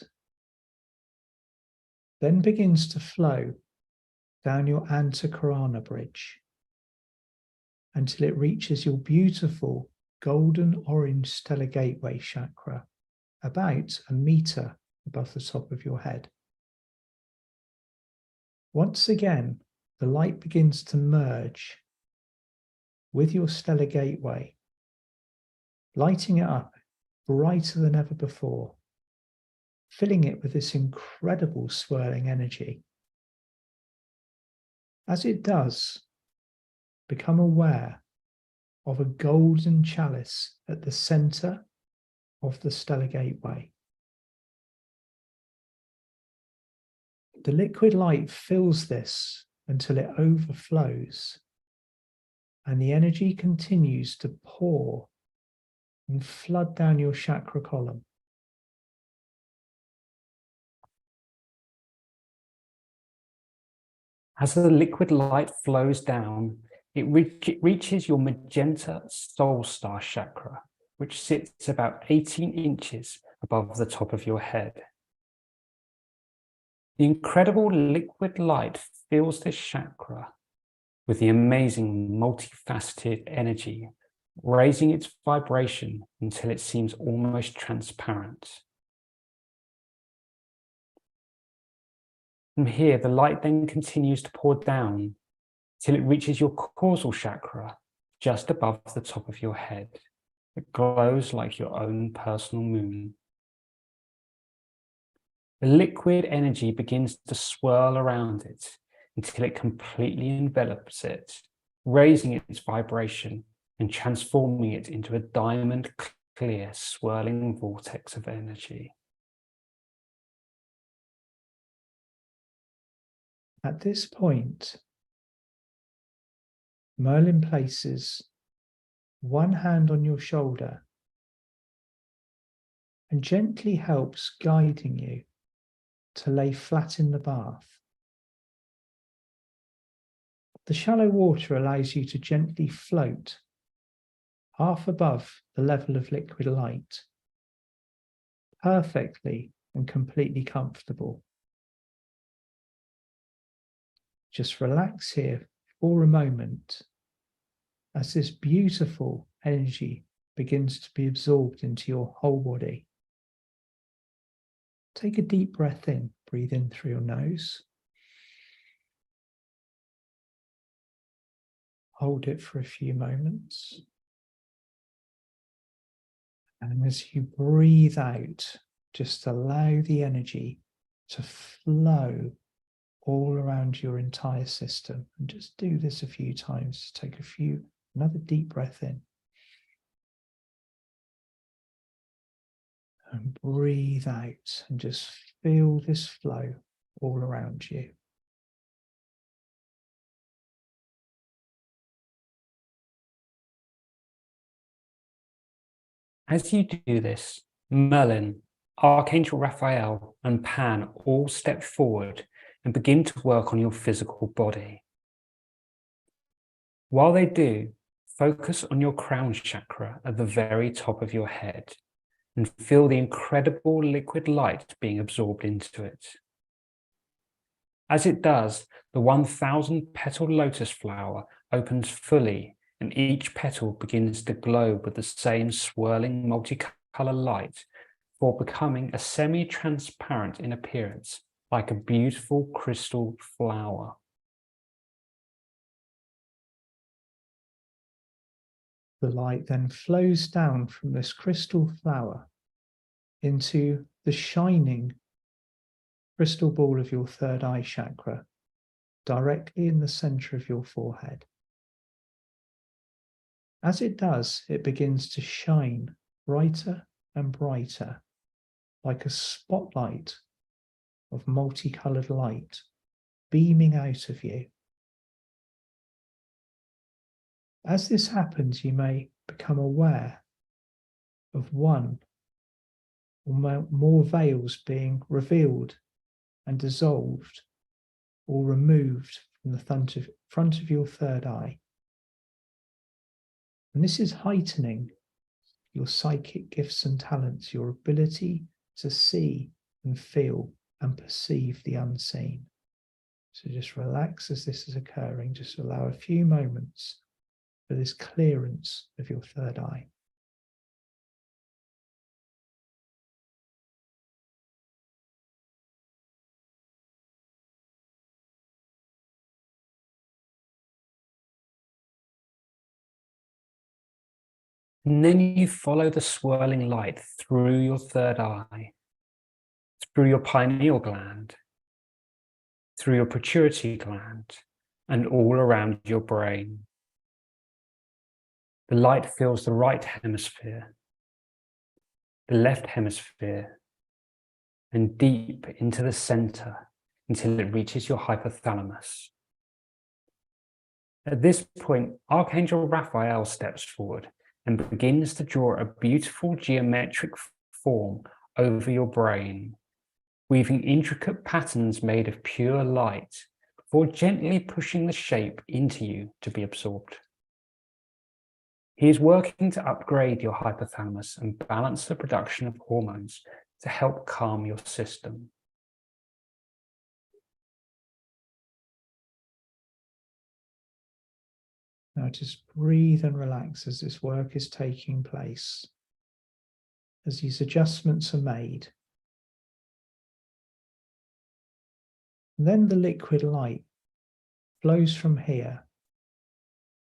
then begins to flow down your Antakarana bridge until it reaches your beautiful golden orange stellar gateway chakra, about a meter above the top of your head. Once again, the light begins to merge with your stellar gateway, lighting it up brighter than ever before, filling it with this incredible swirling energy. As it does, become aware of a golden chalice at the center of the stellar gateway. The liquid light fills this until it overflows, and the energy continues to pour and flood down your chakra column. As the liquid light flows down, it reaches your magenta soul star chakra, which sits about 18 inches above the top of your head. The incredible liquid light fills this chakra with the amazing multifaceted energy, raising its vibration until it seems almost transparent. From here, the light then continues to pour down till it reaches your causal chakra just above the top of your head. It glows like your own personal moon. The liquid energy begins to swirl around it until it completely envelops it, raising its vibration and transforming it into a diamond clear swirling vortex of energy. At this point, Merlin places one hand on your shoulder and gently helps guiding you to lay flat in the bath. The shallow water allows you to gently float half above the level of liquid light, perfectly and completely comfortable. Just relax here for a moment as this beautiful energy begins to be absorbed into your whole body. Take a deep breath in, breathe in through your nose. Hold it for a few moments. And as you breathe out, just allow the energy to flow all around your entire system. And just do this a few times. Take another deep breath in. And breathe out and just feel this flow all around you. As you do this, Merlin, Archangel Raphael, and Pan all step forward and begin to work on your physical body. While they do, focus on your crown chakra at the very top of your head and feel the incredible liquid light being absorbed into it. As it does, the 1,000 petal lotus flower opens fully and each petal begins to glow with the same swirling multicolour light before becoming a semi-transparent in appearance, like a beautiful crystal flower. The light then flows down from this crystal flower into the shining crystal ball of your third eye chakra, directly in the center of your forehead. As it does, it begins to shine brighter and brighter, like a spotlight of multicolored light beaming out of you. As this happens, you may become aware of one or more veils being revealed and dissolved or removed from the front of your third eye. And this is heightening your psychic gifts and talents, your ability to see and feel and perceive the unseen. So just relax as this is occurring. Just allow a few moments for this clearance of your third eye. And then you follow the swirling light through your third eye, through your pineal gland, through your pituitary gland, and all around your brain. The light fills the right hemisphere, the left hemisphere, and deep into the center until it reaches your hypothalamus. At this point, Archangel Raphael steps forward and begins to draw a beautiful geometric form over your brain, weaving intricate patterns made of pure light before gently pushing the shape into you to be absorbed. He is working to upgrade your hypothalamus and balance the production of hormones to help calm your system. Now just breathe and relax as this work is taking place, as these adjustments are made. And then the liquid light flows from here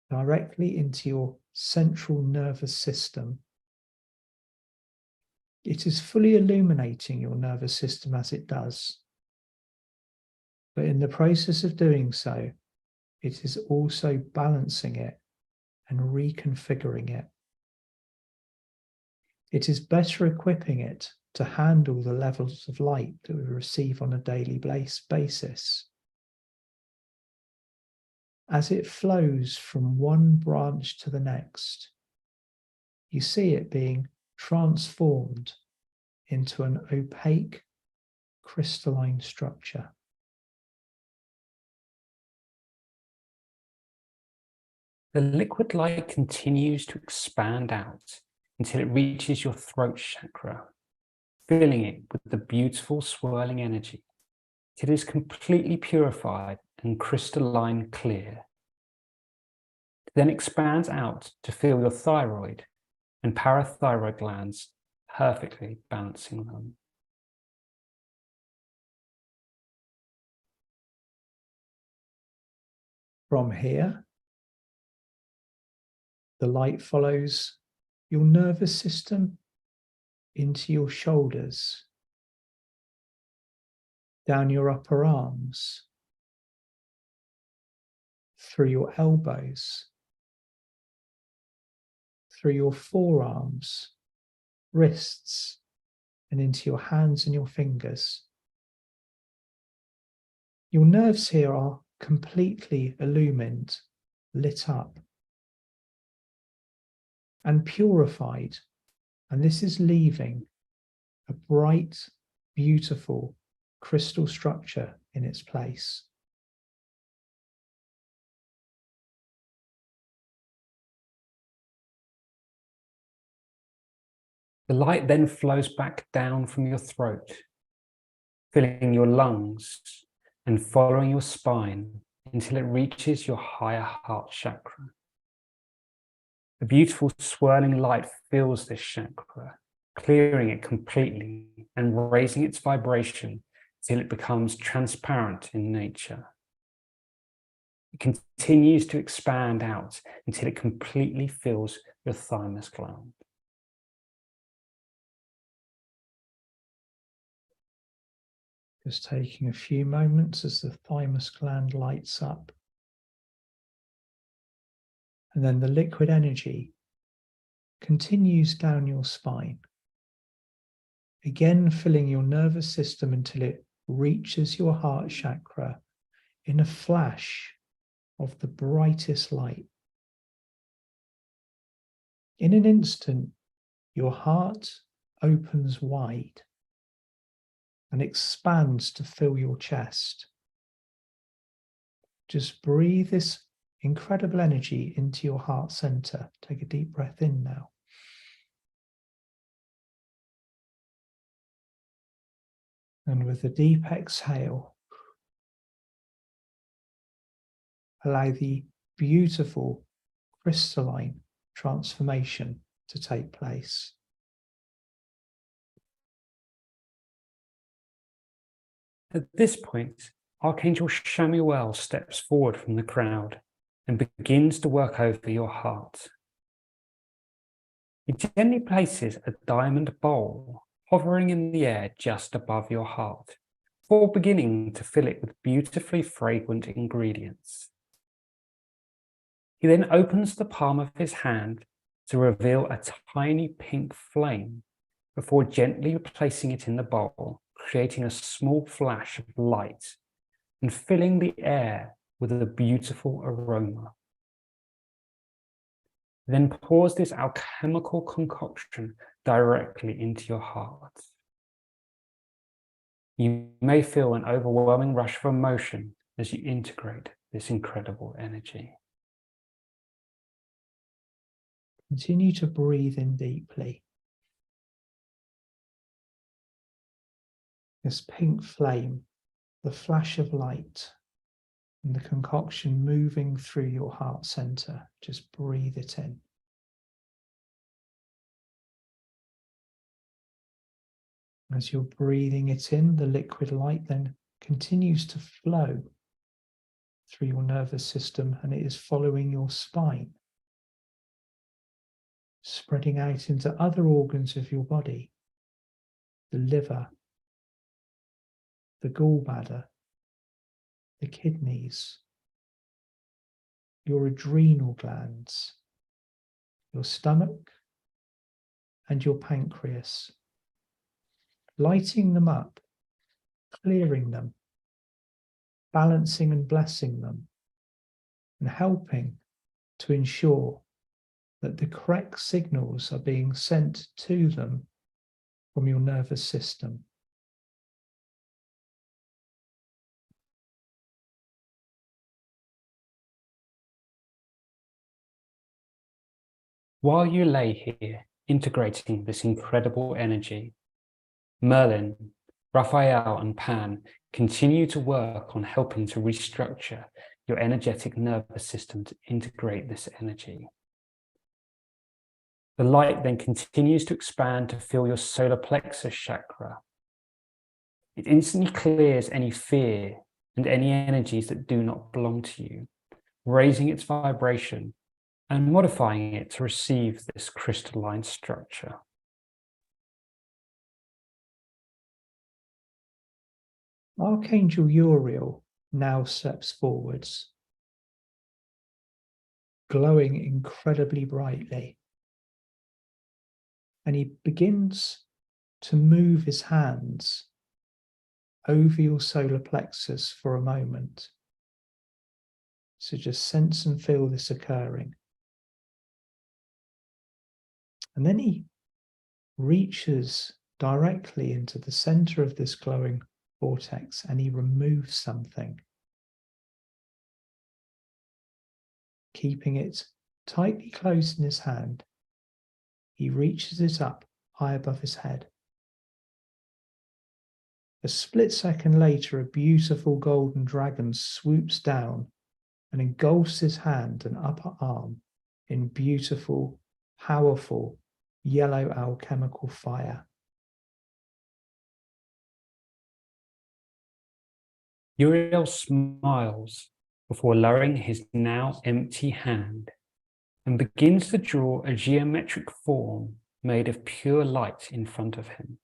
directly into your central nervous system. It is fully illuminating your nervous system as it does. But in the process of doing so, it is also balancing it and reconfiguring it. It is better equipping it to handle the levels of light that we receive on a daily basis. As it flows from one branch to the next, you see it being transformed into an opaque, crystalline structure. The liquid light continues to expand out until it reaches your throat chakra, filling it with the beautiful swirling energy. It is completely purified and crystalline clear. It then expands out to fill your thyroid and parathyroid glands, perfectly balancing them. From here, the light follows your nervous system into your shoulders, down your upper arms, through your elbows, through your forearms, wrists, and into your hands and your fingers. Your nerves here are completely illumined, lit up, and purified And this is leaving a bright, beautiful crystal structure in its place. The light then flows back down from your throat, filling your lungs and following your spine until it reaches your higher heart chakra. A beautiful swirling light fills this chakra, clearing it completely and raising its vibration till it becomes transparent in nature. It continues to expand out until it completely fills your thymus gland. Just taking a few moments as the thymus gland lights up. And then the liquid energy continues down your spine, again filling your nervous system until it reaches your heart chakra in a flash of the brightest light. In an instant, your heart opens wide and expands to fill your chest. Just breathe this incredible energy into your heart center. Take a deep breath in now. And with a deep exhale, allow the beautiful crystalline transformation to take place. At this point, Archangel Chamuel steps forward from the crowd and begins to work over your heart. He gently places a diamond bowl hovering in the air just above your heart, before beginning to fill it with beautifully fragrant ingredients. He then opens the palm of his hand to reveal a tiny pink flame before gently placing it in the bowl, creating a small flash of light and filling the air with a beautiful aroma. Then pours this alchemical concoction directly into your heart. You may feel an overwhelming rush of emotion as you integrate this incredible energy. Continue to breathe in deeply. This pink flame, the flash of light, and the concoction moving through your heart center. Just breathe it in. As you're breathing it in, the liquid light then continues to flow through your nervous system, and it is following your spine, spreading out into other organs of your body, the liver, the gallbladder, the kidneys, your adrenal glands, your stomach, and your pancreas, lighting them up, clearing them, balancing and blessing them, and helping to ensure that the correct signals are being sent to them from your nervous system. While you lay here integrating this incredible energy, Merlin, Raphael, and Pan continue to work on helping to restructure your energetic nervous system to integrate this energy. The light then continues to expand to fill your solar plexus chakra. It instantly clears any fear and any energies that do not belong to you, raising its vibration and modifying it to receive this crystalline structure. Archangel Uriel now steps forwards, glowing incredibly brightly. And he begins to move his hands over your solar plexus for a moment. So just sense and feel this occurring. And then he reaches directly into the center of this glowing vortex and he removes something, keeping it tightly closed in his hand. He reaches it up high above his head. A split second later, a beautiful golden dragon swoops down and engulfs his hand and upper arm in beautiful, powerful, yellow alchemical fire. Uriel smiles before lowering his now empty hand and begins to draw a geometric form made of pure light in front of him.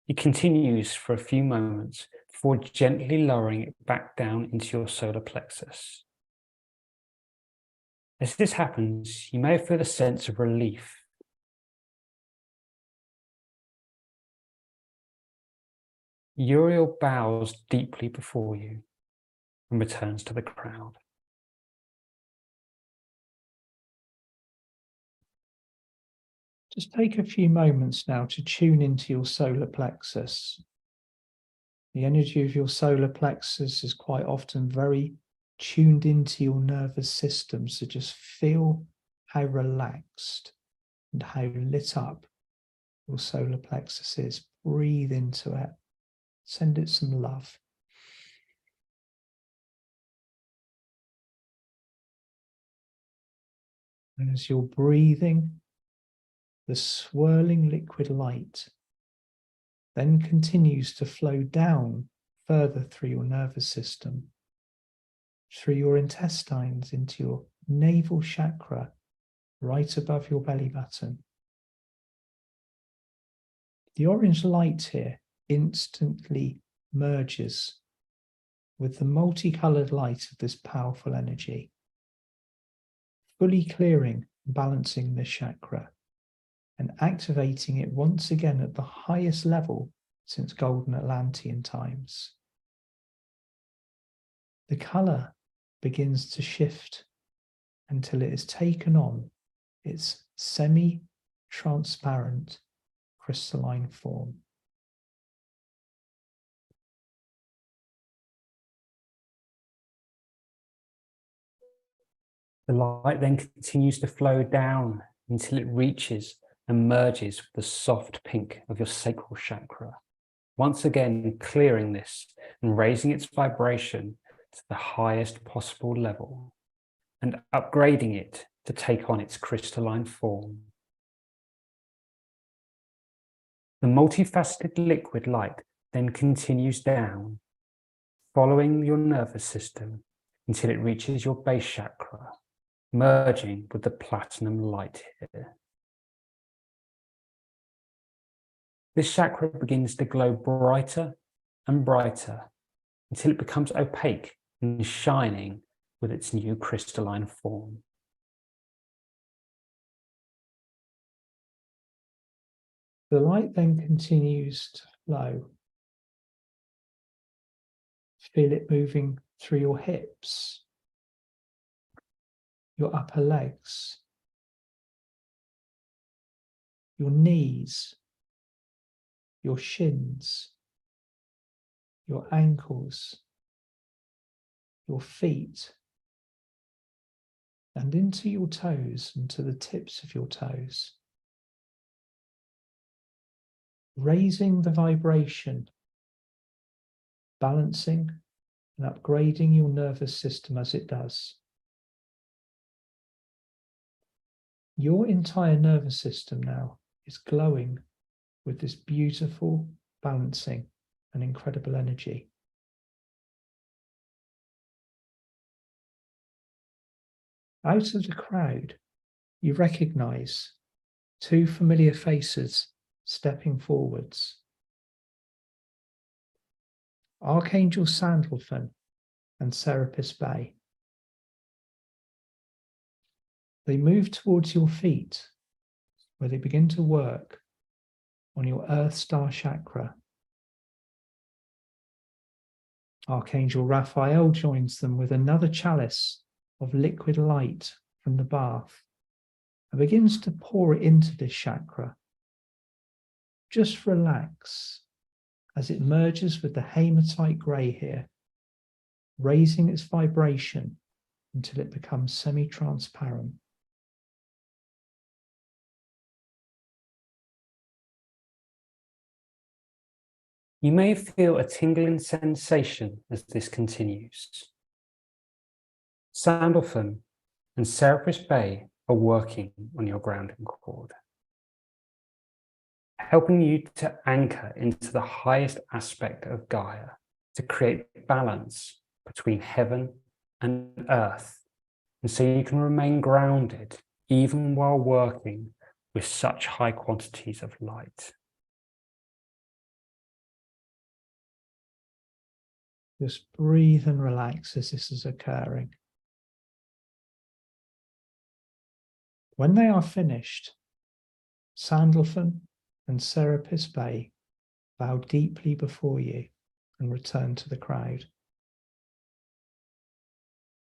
He continues for a few moments before gently lowering it back down into your solar plexus. As this happens, you may feel a sense of relief. Uriel bows deeply before you and returns to the crowd. Just take a few moments now to tune into your solar plexus. The energy of your solar plexus is quite often very tuned into your nervous system, so just feel how relaxed and how lit up your solar plexus is. Breathe into it. Send it some love. And as you're breathing, the swirling liquid light then continues to flow down further through your nervous system, through your intestines into your navel chakra, right above your belly button. The orange light here instantly merges with the multicolored light of this powerful energy, fully clearing and balancing this chakra and activating it once again at the highest level since golden Atlantean times. The color begins to shift until it is taken on its semi-transparent crystalline form. The light then continues to flow down until it reaches and merges with the soft pink of your sacral chakra, once again clearing this and raising its vibration to the highest possible level and upgrading it to take on its crystalline form. The multifaceted liquid light then continues down, following your nervous system until it reaches your base chakra, merging with the platinum light here. This chakra begins to glow brighter and brighter until it becomes opaque and shining with its new crystalline form. The light then continues to flow. Feel it moving through your hips, your upper legs, your knees, your shins, your ankles, your feet, and into your toes and to the tips of your toes. Raising the vibration, balancing and upgrading your nervous system as it does. Your entire nervous system now is glowing with this beautiful balancing and incredible energy. Out of the crowd, you recognize two familiar faces stepping forwards. Archangel Sandalphon and Serapis Bey. They move towards your feet, where they begin to work on your Earth Star chakra. Archangel Raphael joins them with another chalice of liquid light from the bath and begins to pour it into this chakra, just relax as it merges with the hematite grey here, raising its vibration until it becomes semi-transparent. You may feel a tingling sensation as this continues. Sandalphon and Serapis Bay are working on your grounding cord, helping you to anchor into the highest aspect of Gaia, to create balance between heaven and earth, and so you can remain grounded even while working with such high quantities of light. Just breathe and relax as this is occurring. When they are finished, Sandalphon and Serapis Bay bow deeply before you and return to the crowd.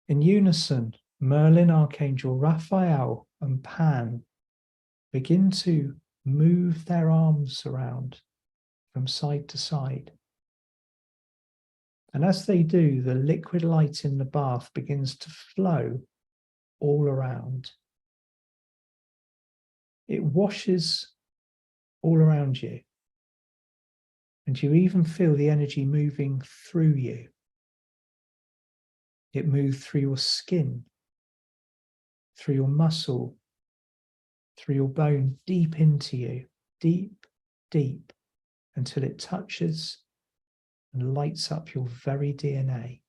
In unison, Merlin, Archangel Raphael, and Pan begin to move their arms around from side to side. And as they do, the liquid light in the bath begins to flow all around. It washes all around you. And you even feel the energy moving through you. It moves through your skin, through your muscle, through your bone, deep into you, deep, deep, until it touches and lights up your very DNA.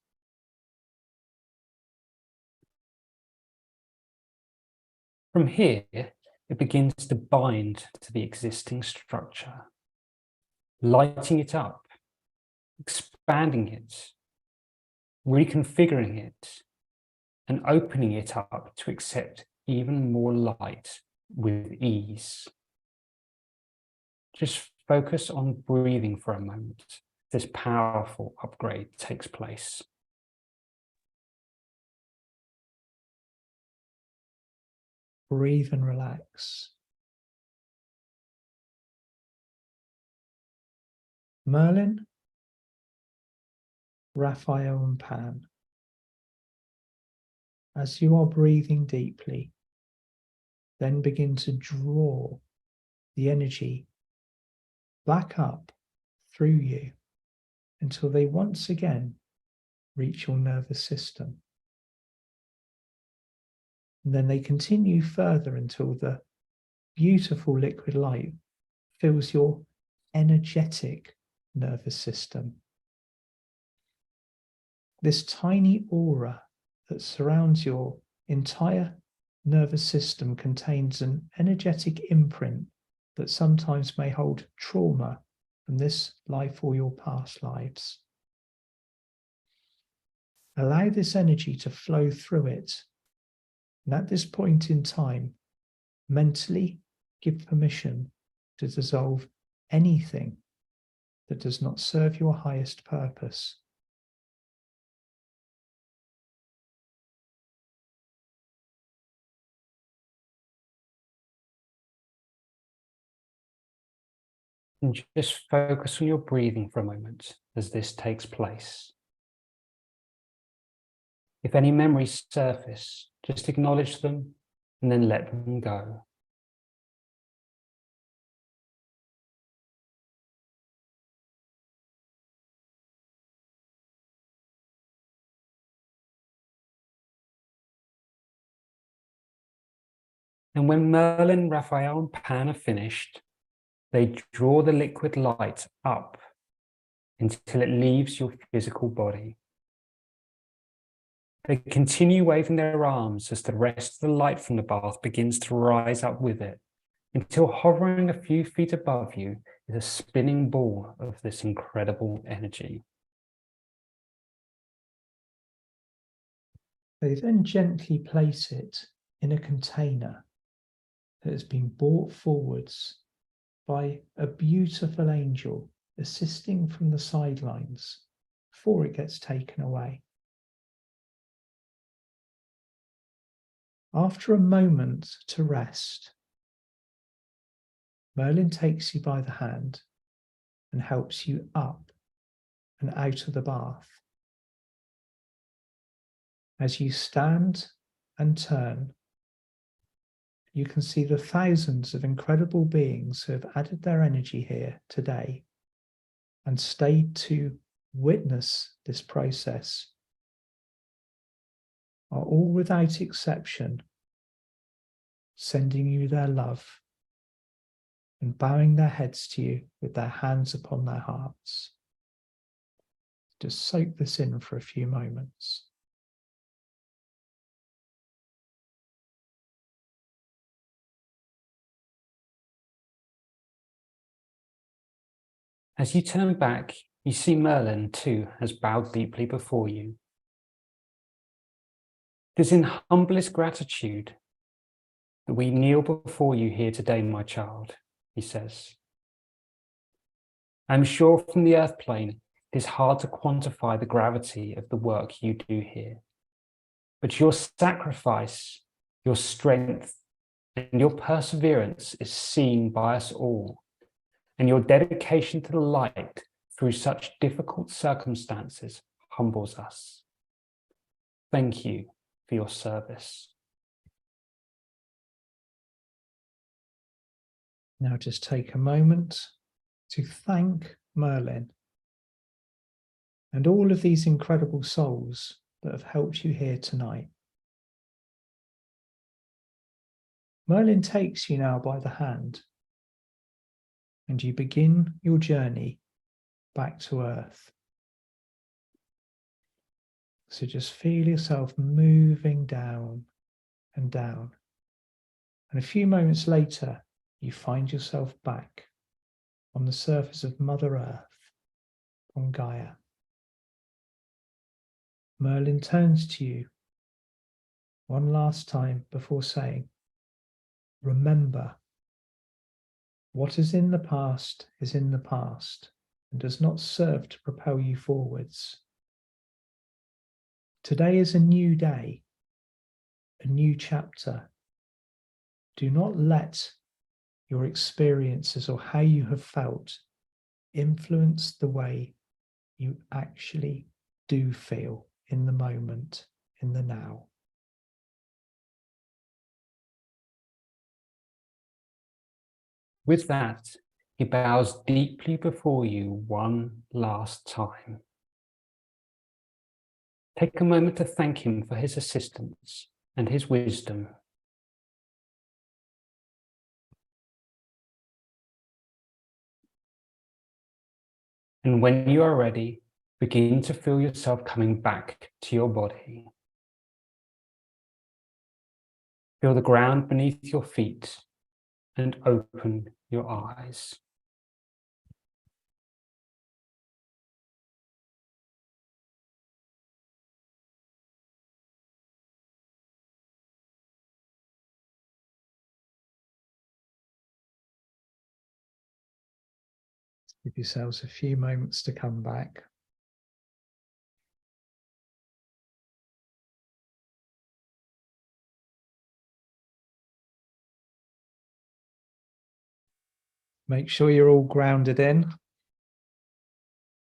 From here, it begins to bind to the existing structure, lighting it up, expanding it, reconfiguring it, and opening it up to accept even more light with ease. Just focus on breathing for a moment. This powerful upgrade takes place. Breathe and relax. Merlin, Raphael, and Pan, as you are breathing deeply, then begin to draw the energy back up through you until they once again reach your nervous system. And then they continue further until the beautiful liquid light fills your energetic nervous system. This tiny aura that surrounds your entire nervous system contains an energetic imprint that sometimes may hold trauma from this life or your past lives. Allow this energy to flow through it, and at this point in time, mentally give permission to dissolve anything that does not serve your highest purpose. And just focus on your breathing for a moment as this takes place. If any memories surface, just acknowledge them and then let them go. And when Merlin, Raphael, and Pan are finished, they draw the liquid light up until it leaves your physical body. They continue waving their arms as the rest of the light from the bath begins to rise up with it, until hovering a few feet above you is a spinning ball of this incredible energy. They then gently place it in a container that has been brought forwards by a beautiful angel assisting from the sidelines before it gets taken away. After a moment to rest, Merlin takes you by the hand and helps you up and out of the bath. As you stand and turn, you can see the thousands of incredible beings who have added their energy here today and stayed to witness this process, are all without exception sending you their love and bowing their heads to you with their hands upon their hearts. Just soak this in for a few moments. As you turn back, you see Merlin too has bowed deeply before you. It is in humblest gratitude that we kneel before you here today, my child, he says. I'm sure from the earth plane, it is hard to quantify the gravity of the work you do here. But your sacrifice, your strength, and your perseverance is seen by us all. And your dedication to the light through such difficult circumstances humbles us. Thank you for your service. Now just take a moment to thank Merlin and all of these incredible souls that have helped you here tonight. Merlin takes you now by the hand, and you begin your journey back to Earth. So just feel yourself moving down and down. And a few moments later, you find yourself back on the surface of Mother Earth, on Gaia. Merlin turns to you one last time before saying, remember, what is in the past is in the past and does not serve to propel you forwards. Today is a new day, a new chapter. Do not let your experiences or how you have felt influence the way you actually do feel in the moment, in the now. With that, he bows deeply before you one last time. Take a moment to thank him for his assistance and his wisdom. And when you are ready, begin to feel yourself coming back to your body. Feel the ground beneath your feet and open your eyes. Give yourselves a few moments to come back. Make sure you're all grounded in.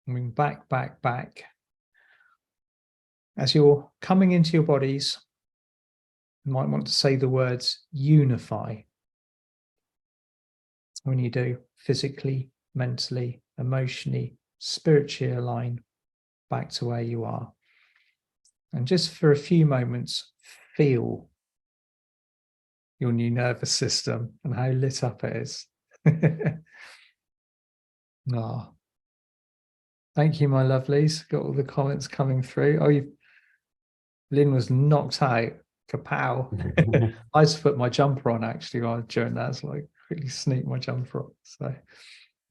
Moving back, back, back. As you're coming into your bodies, you might want to say the words unify. When you do, physically, mentally, emotionally, spiritually align back to where you are. And just for a few moments, feel your new nervous system and how lit up it is. Oh, thank you, my lovelies. Got all the comments coming through. Oh, Lynn was knocked out. Kapow. I just put my jumper on actually during that. So like quickly sneak my jumper on. So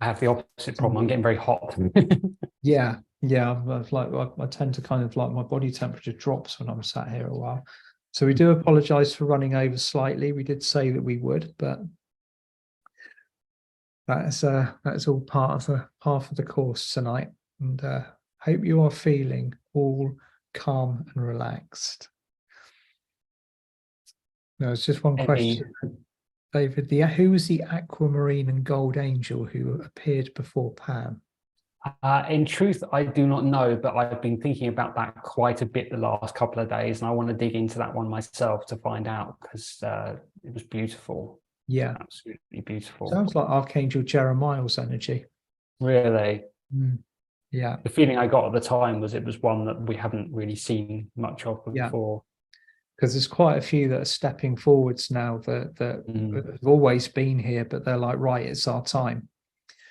I have the opposite problem. I'm getting very hot. yeah. I tend to kind of like my body temperature drops when I'm sat here a while. So we do apologize for running over slightly. We did say that we would, but that's all part of the course tonight. And hope you are feeling all calm and relaxed. No, it's just one question. David, who was the aquamarine and gold angel who appeared before Pam? In truth, I do not know, but I've been thinking about that quite a bit the last couple of days, and I want to dig into that one myself to find out, because it was beautiful. Yeah, Absolutely beautiful. sounds like Archangel Jeremiah's energy. Really. Yeah, The feeling I got at the time was it was one that we haven't really seen much of before. Because there's quite a few that are stepping forwards now that have always been here, but they're like, right, it's our time.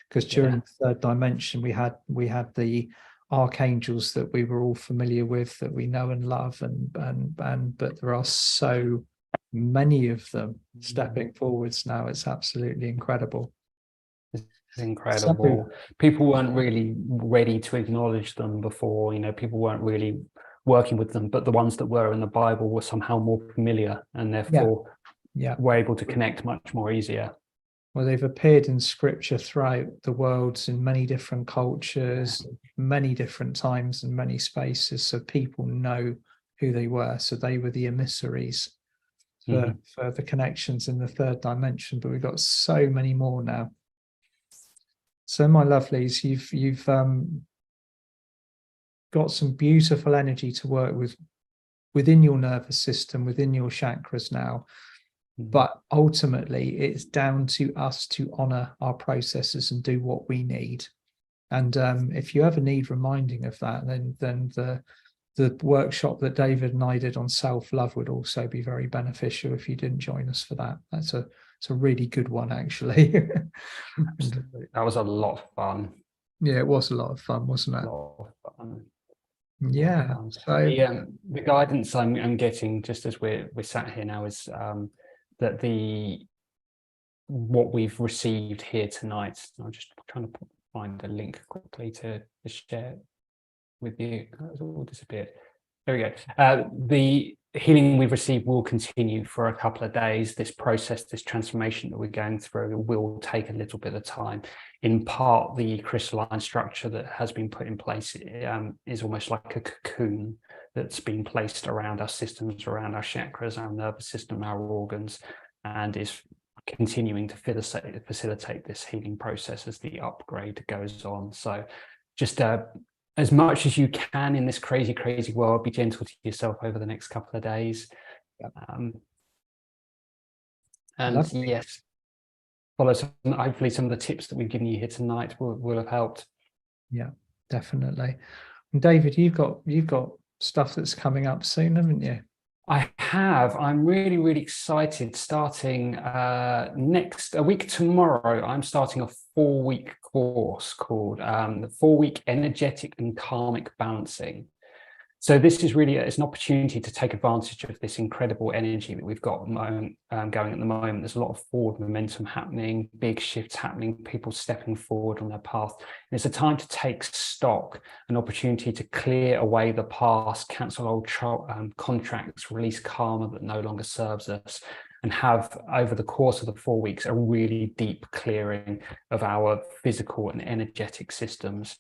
Because during the third dimension, we had the archangels that we were all familiar with, that we know and love, but there are so many of them stepping forwards now. It's absolutely incredible. It's incredible. People weren't really ready to acknowledge them before. People weren't really working with them, but the ones that were in the Bible were somehow more familiar, and therefore were able to connect much more easier. Well, they've appeared in scripture throughout the world in many different cultures, many different times and many spaces, so people know who they were. So they were the emissaries for the connections in the third dimension, but we've got so many more now. So my lovelies, you've got some beautiful energy to work with within your nervous system, within your chakras now. But ultimately, it's down to us to honor our processes and do what we need. And if you ever need reminding of that, then the workshop that David and I did on self-love would also be very beneficial if you didn't join us for that. It's a really good one, actually. Absolutely. That was a lot of fun. Yeah, it was a lot of fun, wasn't it? A lot of fun. Yeah. So the guidance I'm getting, just as we're sat here now, is that what we've received here tonight. I'm just trying to find a link quickly to share with you. It's all disappeared. There we go. The healing we've received will continue for a couple of days. This process, this transformation that we're going through, will take a little bit of time. In part, the crystalline structure that has been put in place is almost like a cocoon that's been placed around our systems, around our chakras, our nervous system, our organs, and is continuing to facilitate this healing process as the upgrade goes on. So just as much as you can in this crazy, crazy world, be gentle to yourself over the next couple of days. And yes, follow hopefully some of the tips that we've given you here tonight will have helped. Yeah, definitely. And David, you've got stuff that's coming up soon, haven't you? I have. I'm really, really excited. Starting a week tomorrow, I'm starting a 4-week course called the 4-week Energetic and Karmic Balancing. So this is really it's an opportunity to take advantage of this incredible energy that we've got going at the moment. There's a lot of forward momentum happening, big shifts happening, people stepping forward on their path. And it's a time to take stock, an opportunity to clear away the past, cancel old contracts, release karma that no longer serves us, and have, over the course of the 4 weeks, a really deep clearing of our physical and energetic systems.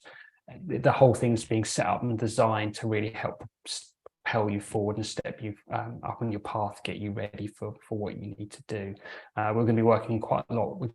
The whole thing's being set up and designed to really help propel you forward and step you up on your path, get you ready for what you need to do. We're going to be working quite a lot with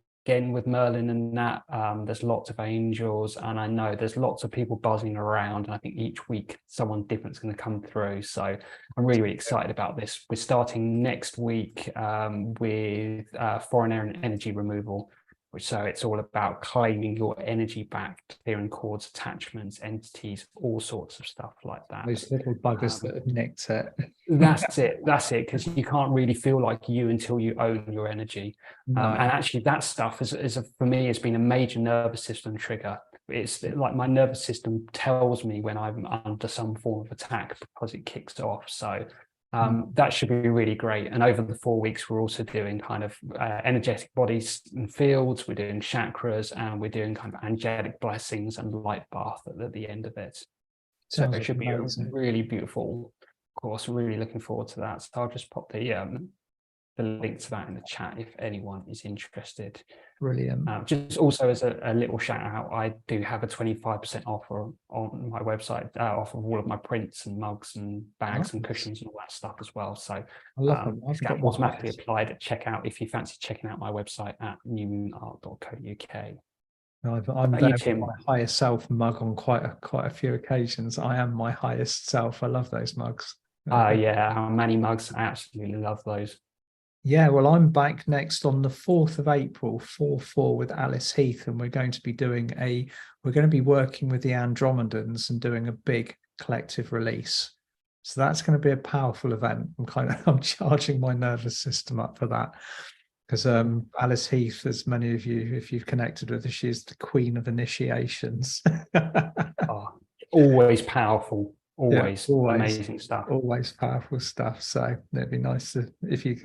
Merlin and Nat. There's lots of angels, and I know there's lots of people buzzing around, and I think each week someone different is going to come through. So I'm really, really excited about this. We're starting next week with foreign energy removal. So it's all about claiming your energy back, clearing cords, attachments, entities, all sorts of stuff like that. Those little buggers that have nicked it. That's it, because you can't really feel like you until you own your energy. No. And actually that stuff, for me, has been a major nervous system trigger. It's like my nervous system tells me when I'm under some form of attack because it kicks off. So that should be really great. And over the 4 weeks, we're also doing kind of energetic bodies and fields. We're doing chakras, and we're doing kind of angelic blessings and light bath at the end of it. So it should be a really beautiful course. Really looking forward to that. So I'll just pop the the link to that in the chat if anyone is interested. Brilliant. Just also as a little shout out, I do have a 25% offer on my website off of all of my prints and mugs and bags and cushions and all that stuff as well. So I love them. it's automatically applied at checkout if you fancy checking out my website at newmoonart.co.uk. I'm there Tim? with my higher self mug on quite a few occasions. I am my highest self. I love those mugs. Yeah, our Manny mugs. I absolutely love those. Yeah, well, I'm back next on the 4th of April, 4/4 with Alice Heath, and we're going to be working with the Andromedans and doing a big collective release. So that's going to be a powerful event. I'm charging my nervous system up for that. Because Alice Heath, as many of you, if you've connected with her, she's the queen of initiations. Always powerful, always amazing stuff. Always powerful stuff. So it'd be nice if you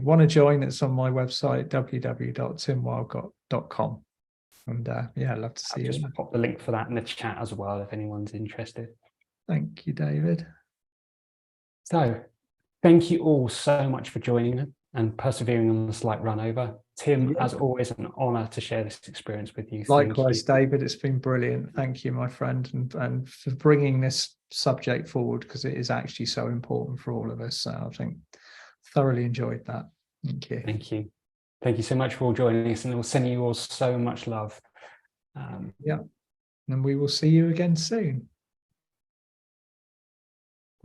want to join, it's on my website, www.timwildgot.com. And I'd love to see you. Just pop the link for that in the chat as well if anyone's interested. Thank you, David. So thank you all so much for joining and persevering on the slight run over. Tim, as always, an honor to share this experience with you. Likewise, David, it's been brilliant. Thank you, my friend, and for bringing this subject forward, because it is actually so important for all of us. So I think thoroughly enjoyed that. Thank you. Thank you. Thank you so much for joining us, and we'll send you all so much love. And we will see you again soon.